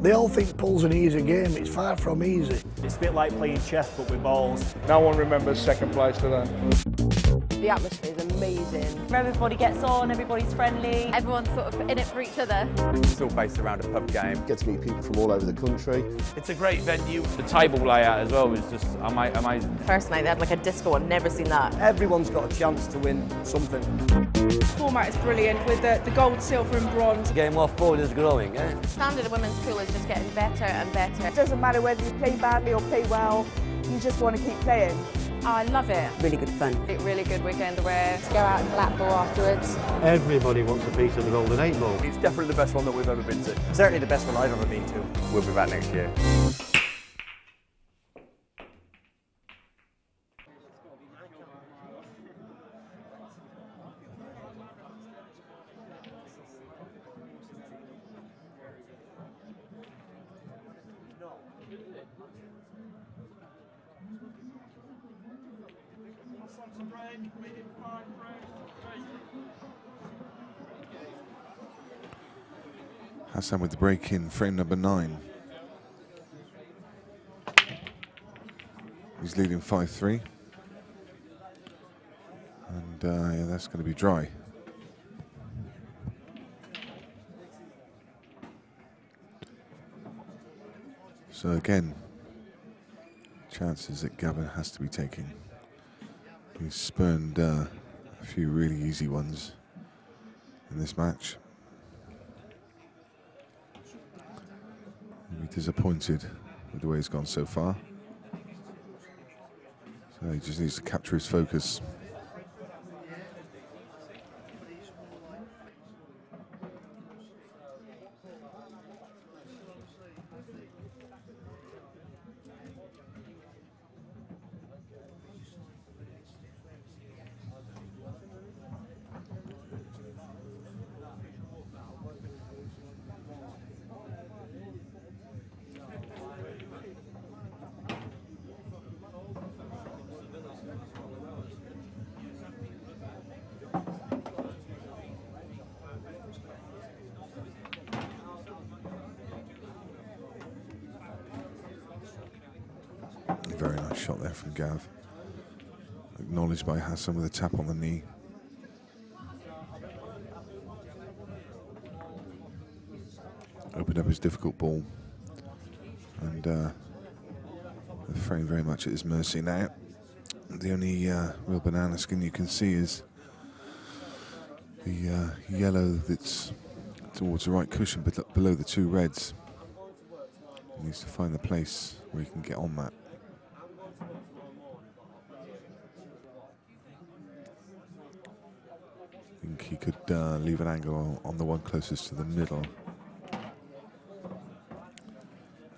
They all think pool's an easy game. It's far from easy. It's a bit like playing chess but with balls. No one remembers second place today. The atmosphere is amazing. Everybody gets on, everybody's friendly. Everyone's sort of in it for each other. It's all based around a pub game. Get to meet people from all over the country. It's a great venue. The table layout as well is just amazing. First night they had like a disco, I've never seen that. Everyone's got a chance to win something. The format is brilliant with the gold, silver and bronze. The game off board is growing, eh? The standard of women's pool is just getting better and better. It doesn't matter whether you play badly or play well, you just want to keep playing. I love it. Really good fun. Really good weekend away. To go out and lap ball afterwards. Everybody wants a piece of the golden 8 ball. It's definitely the best one that we've ever been to. Certainly the best one I've ever been to. We'll be back next year. Hassan with the break in frame number 9. He's leading 5-3. And yeah, that's going to be dry. So again, chances that Gavin has to be taking. He's spurned a few really easy ones in this match. He'll be disappointed with the way he's gone so far. So he just needs to capture his focus. Very nice shot there from Gav. Acknowledged by Hassan with a tap on the knee. Opened up his difficult ball. And the frame very much at his mercy now. The only real banana skin you can see is the yellow that's towards the right cushion, but below the two reds. He needs to find the place where he can get on that. I think he could leave an angle on the one closest to the middle. I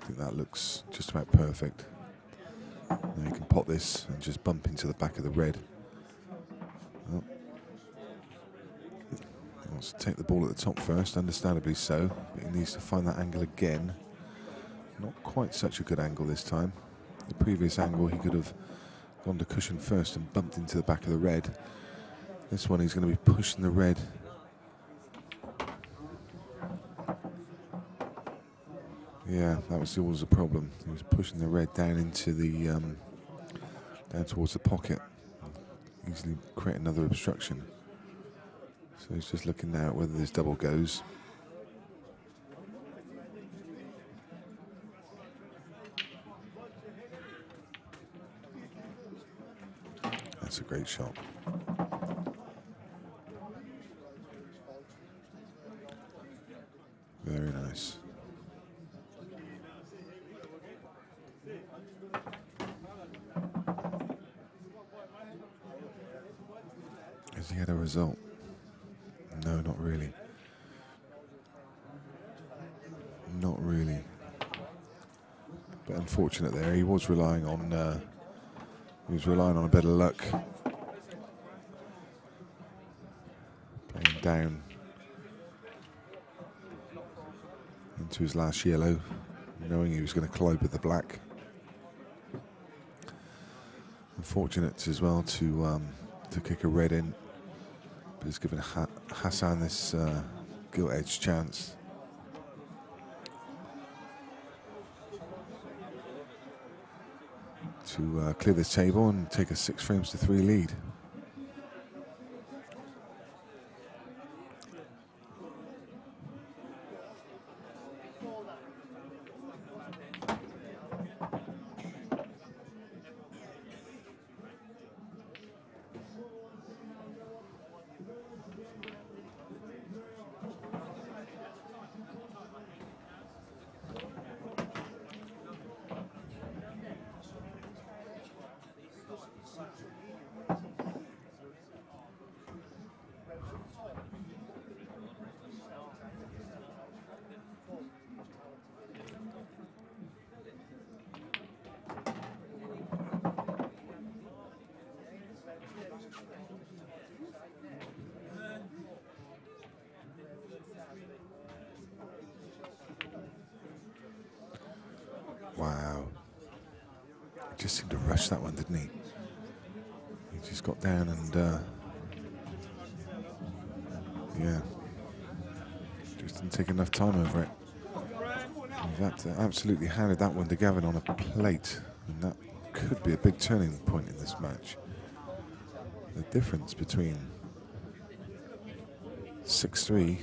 think that looks just about perfect. Now you can pot this and just bump into the back of the red. Oh. He wants to take the ball at the top first, understandably so, but he needs to find that angle again. Not quite such a good angle this time. The previous angle he could have gone to cushion first and bumped into the back of the red. This one he's going to be pushing the red. Yeah, that was always a problem. He was pushing the red down into the down towards the pocket, easily create another obstruction. So he's just looking now at whether this double goes. That's a great shot. Very nice. Has he had a result? No, not really. Not really. But unfortunate there. He was relying on a bit of luck. Playing down into his last yellow, knowing he was going to collide with the black. Unfortunate as well to kick a red in, but it's given Hassan this gilt-edged chance. To clear this table and take a 6-3 lead. Wow. He just seemed to rush that one, didn't he? He just got down and, yeah, just didn't take enough time over it. He absolutely handed that one to Gavin on a plate, and that could be a big turning point in this match. The difference between 6-3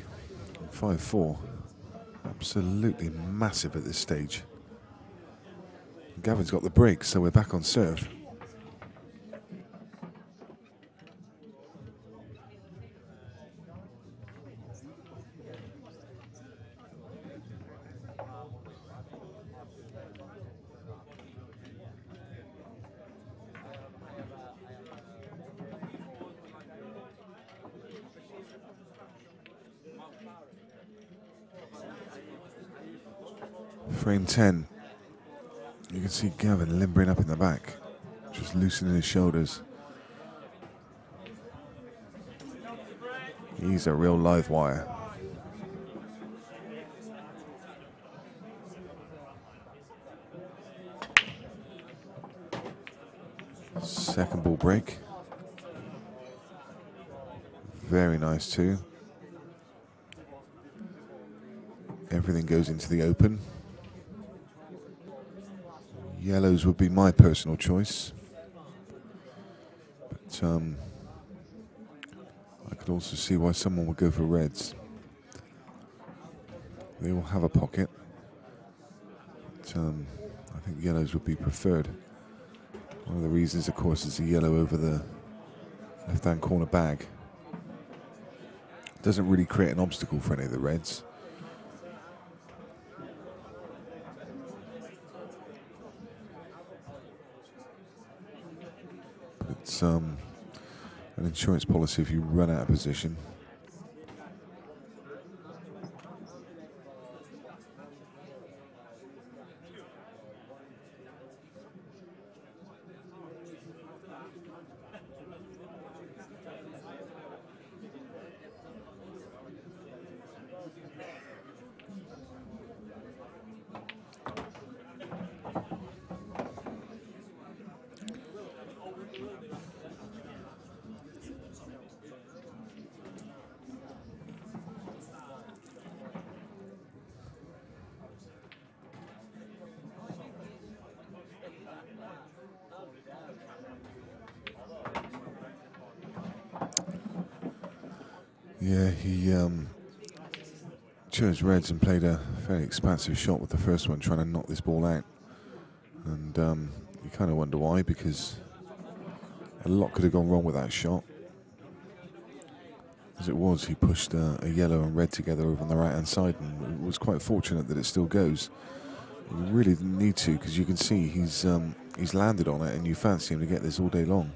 and 5-4, absolutely massive at this stage. Gavin's got the break, so we're back on serve. Frame 10. You can see Gavin limbering up in the back, just loosening his shoulders. He's a real live wire. Second ball break. Very nice too. Everything goes into the open. Yellows would be my personal choice, but I could also see why someone would go for reds. They all have a pocket, but I think yellows would be preferred. One of the reasons, of course, is the yellow over the left-hand corner bag. It doesn't really create an obstacle for any of the reds. It's an insurance policy if you run out of position. Yeah, he chose reds and played a very expansive shot with the first one, trying to knock this ball out. And you kind of wonder why, because a lot could have gone wrong with that shot. As it was, he pushed a yellow and red together over on the right-hand side, and it was quite fortunate that it still goes. You really didn't need to, because you can see he's landed on it, and you fancy him to get this all day long.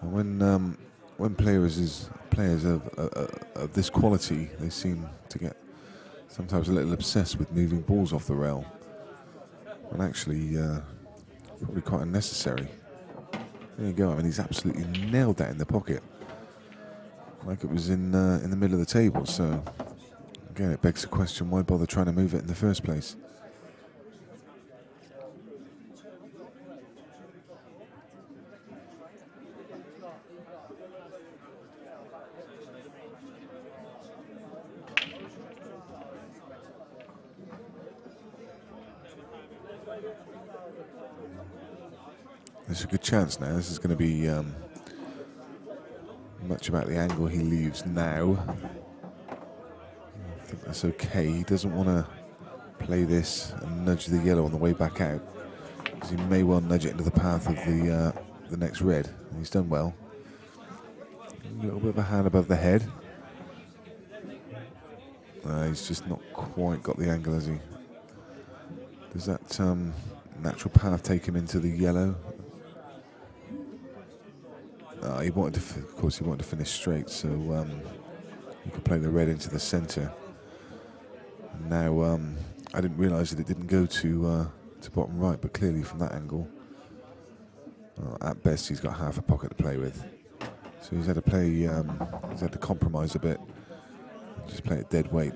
And when players of this quality, they seem to get sometimes a little obsessed with moving balls off the rail, and actually probably quite unnecessary. There you go. I mean, he's absolutely nailed that in the pocket, like it was in the middle of the table. So again, it begs the question: why bother trying to move it in the first place? There's a good chance now. This is going to be much about the angle he leaves now. I think that's okay. He doesn't want to play this and nudge the yellow on the way back out, because he may well nudge it into the path of the next red. He's done well. A little bit of a hand above the head. He's just not quite got the angle, has he? Does that natural path take him into the yellow? He wanted to, of course, he wanted to finish straight, so he could play the red into the centre. And now, I didn't realise that it didn't go to bottom right, but clearly from that angle, at best he's got half a pocket to play with. So he's had to play, he's had to compromise a bit, just play it dead weight.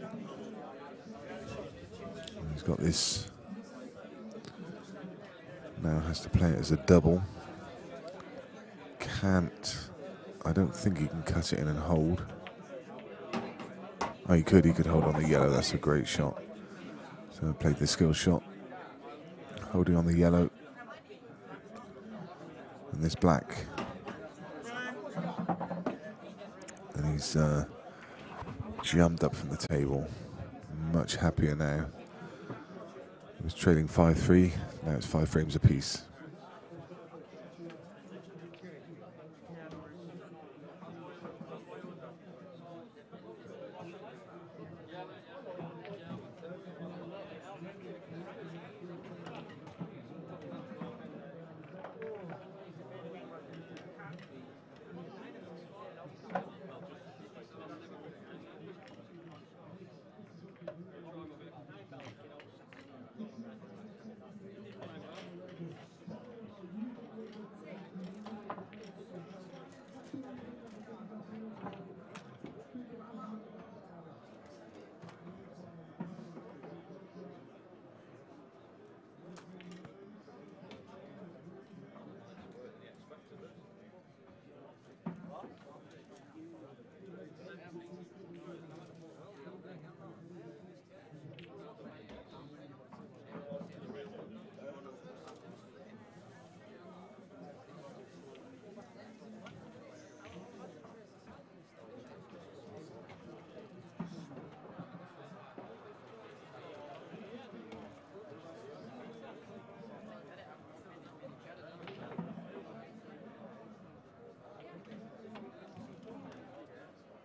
And he's got this. Now has to play it as a double. I don't think he can cut it in and hold. Oh, he could hold on the yellow. That's a great shot. So I played the skill shot, holding on the yellow. And this black. And he's jumped up from the table. Much happier now. He was trailing 5-3. Now it's 5 frames apiece.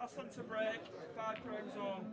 Hassan to break, 5 frames on.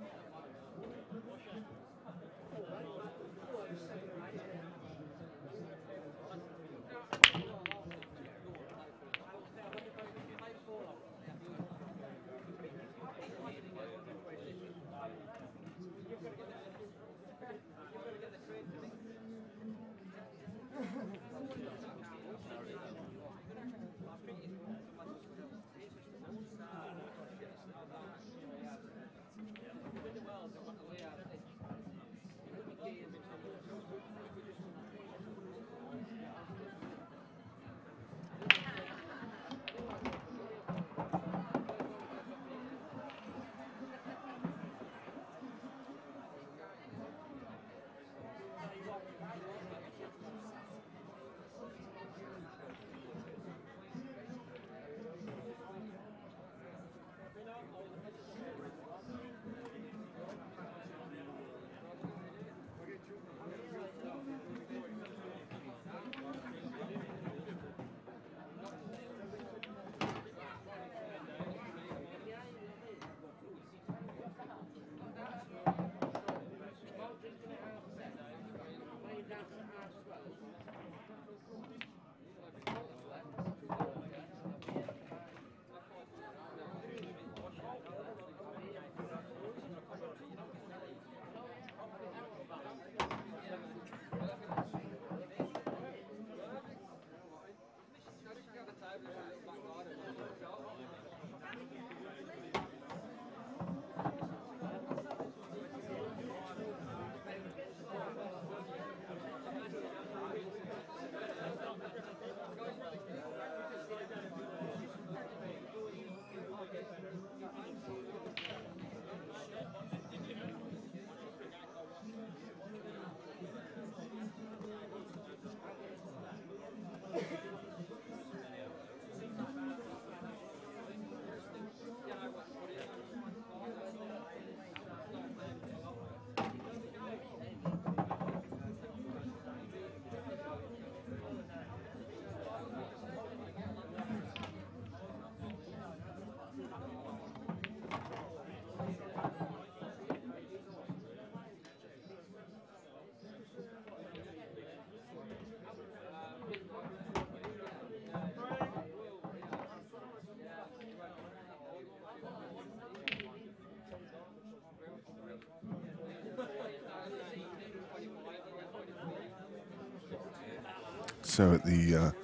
So at the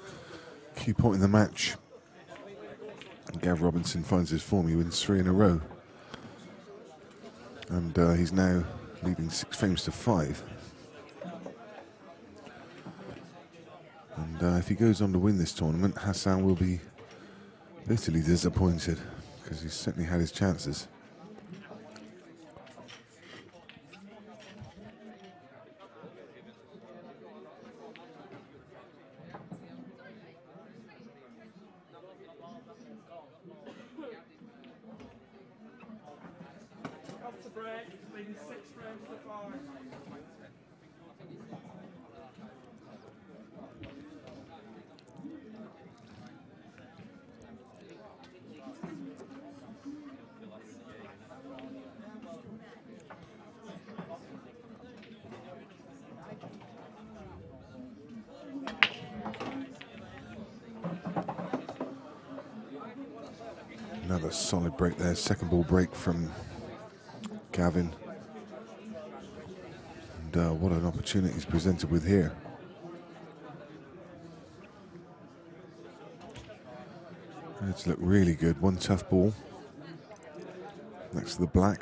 key point in the match, Gav Robinson finds his form. He wins 3 in a row. And he's now leading 6 frames to 5. And if he goes on to win this tournament, Hassan will be bitterly disappointed, because he's certainly had his chances. Off to break, leading 6 frames to 5. Another solid break there, second ball break from Gavin. And what an opportunity he's presented with here. It's looked really good. One tough ball next to the black.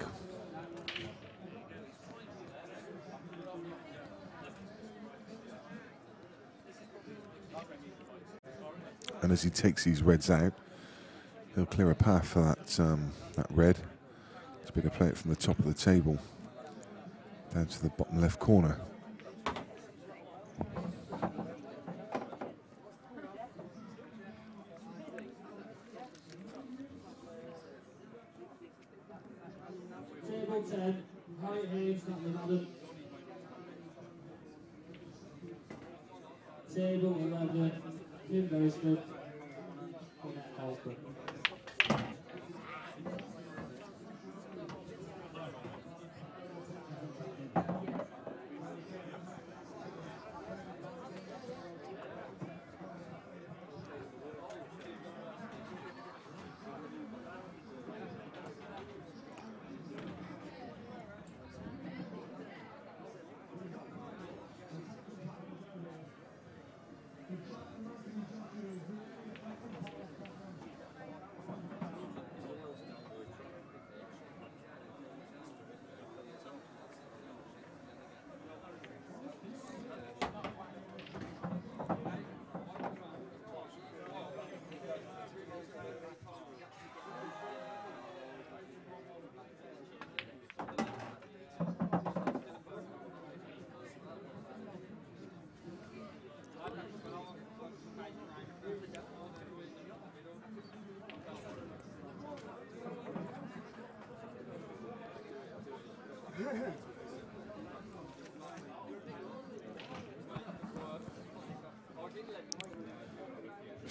And as he takes these reds out, he'll clear a path for that red to be able to play it from the top of the table down to the bottom left corner. Table 10, Harry Hayes, Natalie Madden. Table 11, Kim Beresford, Annette Osborne.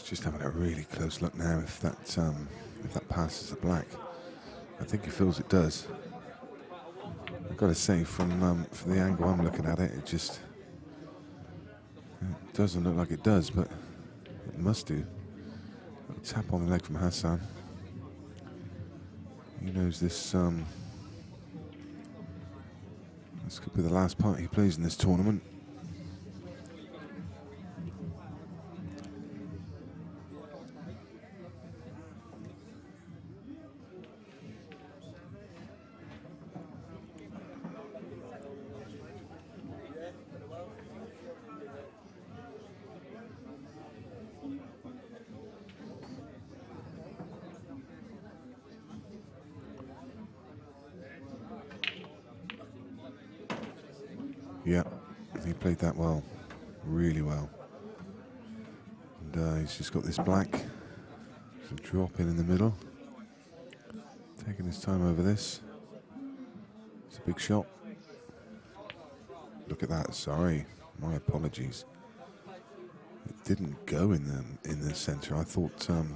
Just having a really close look now if that passes the black. I think he feels it does. I've got to say, from the angle I'm looking at it, it doesn't look like it does, but it must do. A tap on the leg from Hassan. He knows this. This could be the last part he plays in this tournament. Yeah, he played that well, really well. And he's just got this black, so drop in the middle. Taking his time over this. It's a big shot. Look at that, sorry, my apologies. It didn't go in the center. I thought from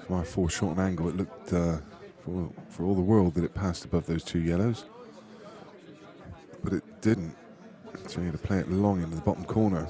my foreshortened angle, it looked for all the world that it passed above those 2 yellows. But it didn't, so you had to play it long into the bottom corner.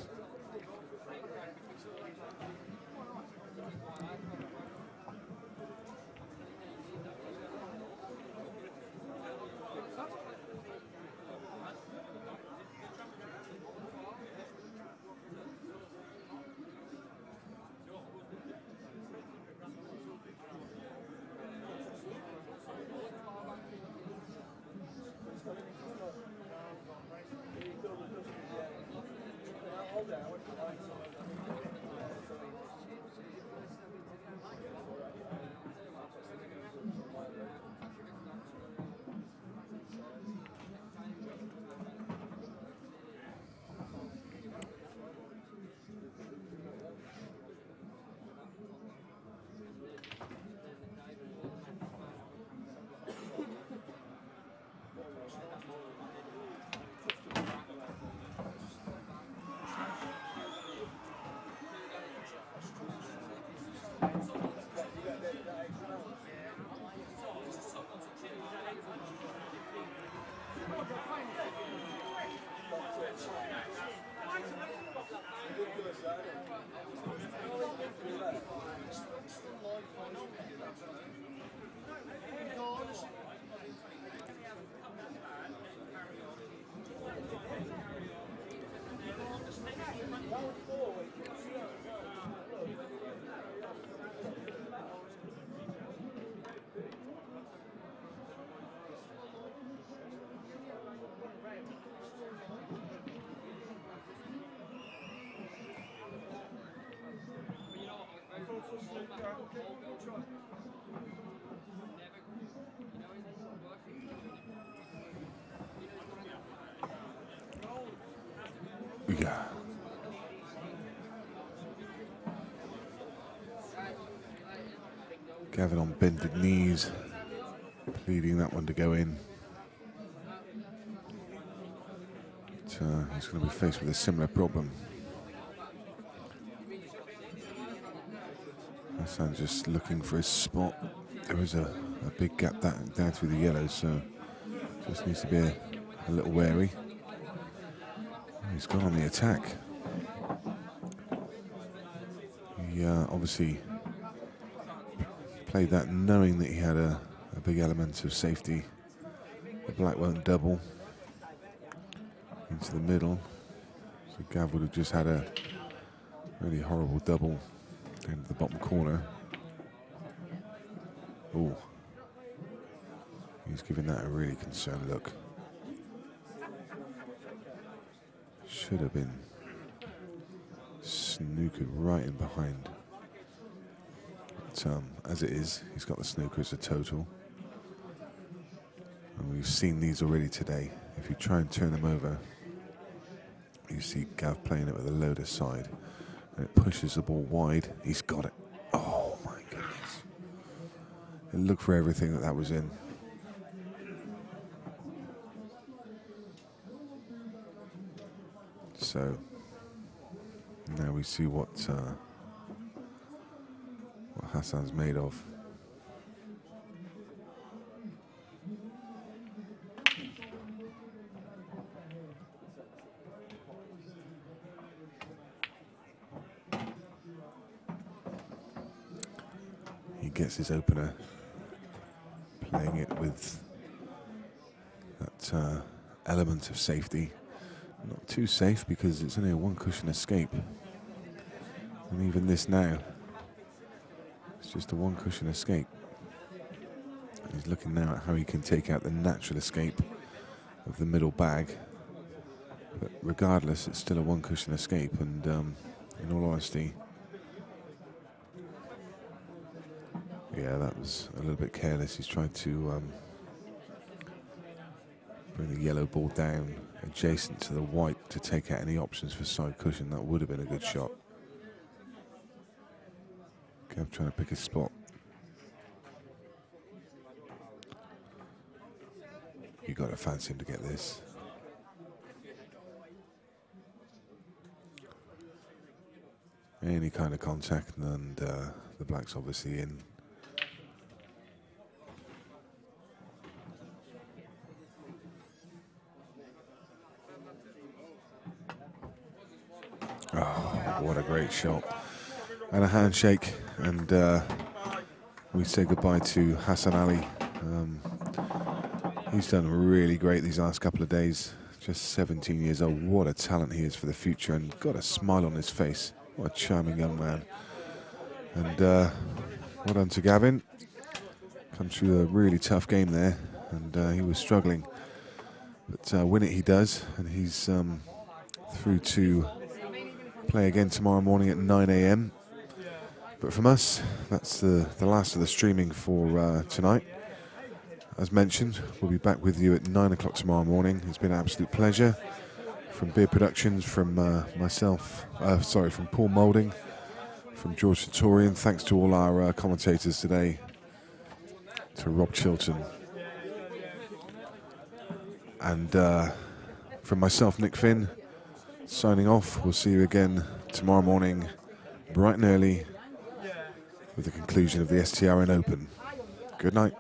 Yeah. Gavin on bended knees, pleading that one to go in. But, he's going to be faced with a similar problem. Hassan just looking for his spot. There is a big gap down through the yellows, so just needs to be a little wary. He's gone on the attack. He obviously played that knowing that he had a big element of safety. The black won't double into the middle. So Gav would have just had a really horrible double into the bottom corner. Oh, he's giving that a really concerned look. Should have been snookered right in behind. But as it is, he's got the snooker as a total. And we've seen these already today. If you try and turn them over, you see Gav playing it with a loader side. And it pushes the ball wide. He's got it. Oh my goodness. And look for everything that was in. So now we see what Hassan's made of. He gets his opener, playing it with that element of safety. Not too safe because it's only a one cushion escape. And even this now, it's just a one cushion escape. He's looking now at how he can take out the natural escape of the middle bag. But regardless, it's still a one cushion escape. And in all honesty, yeah, that was a little bit careless. He's tried to bring the yellow ball down adjacent to the white to take out any options for side cushion. That would have been a good shot. Gav trying to pick his spot. You got to fancy him to get this. Any kind of contact, and the black's obviously in. Oh, what a great shot. And a handshake, and we say goodbye to Hassan Ali. He's done really great these last couple of days. Just 17 years old. What a talent he is for the future, and got a smile on his face. What a charming young man. And well done to Gavin. Come through a really tough game there, and he was struggling. But win it he does, and he's through to Play again tomorrow morning at 9 AM. But from us, that's the last of the streaming for tonight. As mentioned, we'll be back with you at 9 o'clock tomorrow morning. It's been an absolute pleasure. From Beer Productions, from from Paul Moulding, from George Sartorian. Thanks to all our commentators today. To Rob Chilton. And from myself, Nick Finn, signing off. We'll see you again tomorrow morning, bright and early, with the conclusion of the STRN Open. Good night.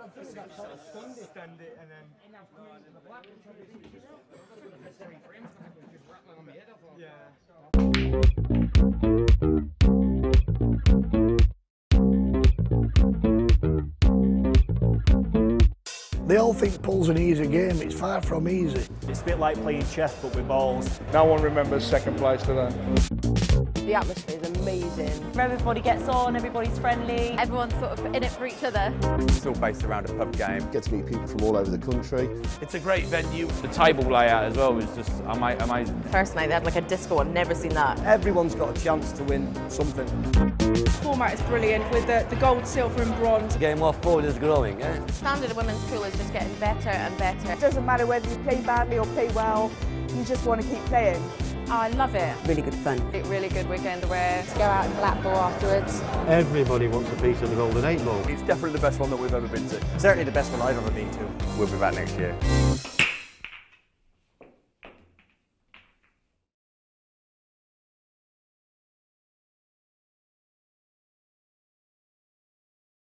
They all think pool's an easy game. It's far from easy. It's a bit like playing chess but with balls. No one remembers second place today. The atmosphere is amazing. Everybody gets on, everybody's friendly. Everyone's sort of in it for each other. It's all based around a pub game. Get to meet people from all over the country. It's a great venue. The table layout as well was just amazing. First night they had like a disco, I've never seen that. Everyone's got a chance to win something. The format is brilliant with the gold, silver and bronze. Getting more forward is growing, eh? The standard of women's pool is just getting better and better. It doesn't matter whether you play badly or play well, you just want to keep playing. I love it. Really good fun. Really good weekend away. To go out and Blackpool afterwards. Everybody wants a piece of the golden 8 ball. It's definitely the best one that we've ever been to. Certainly the best one I've ever been to. We'll be back next year.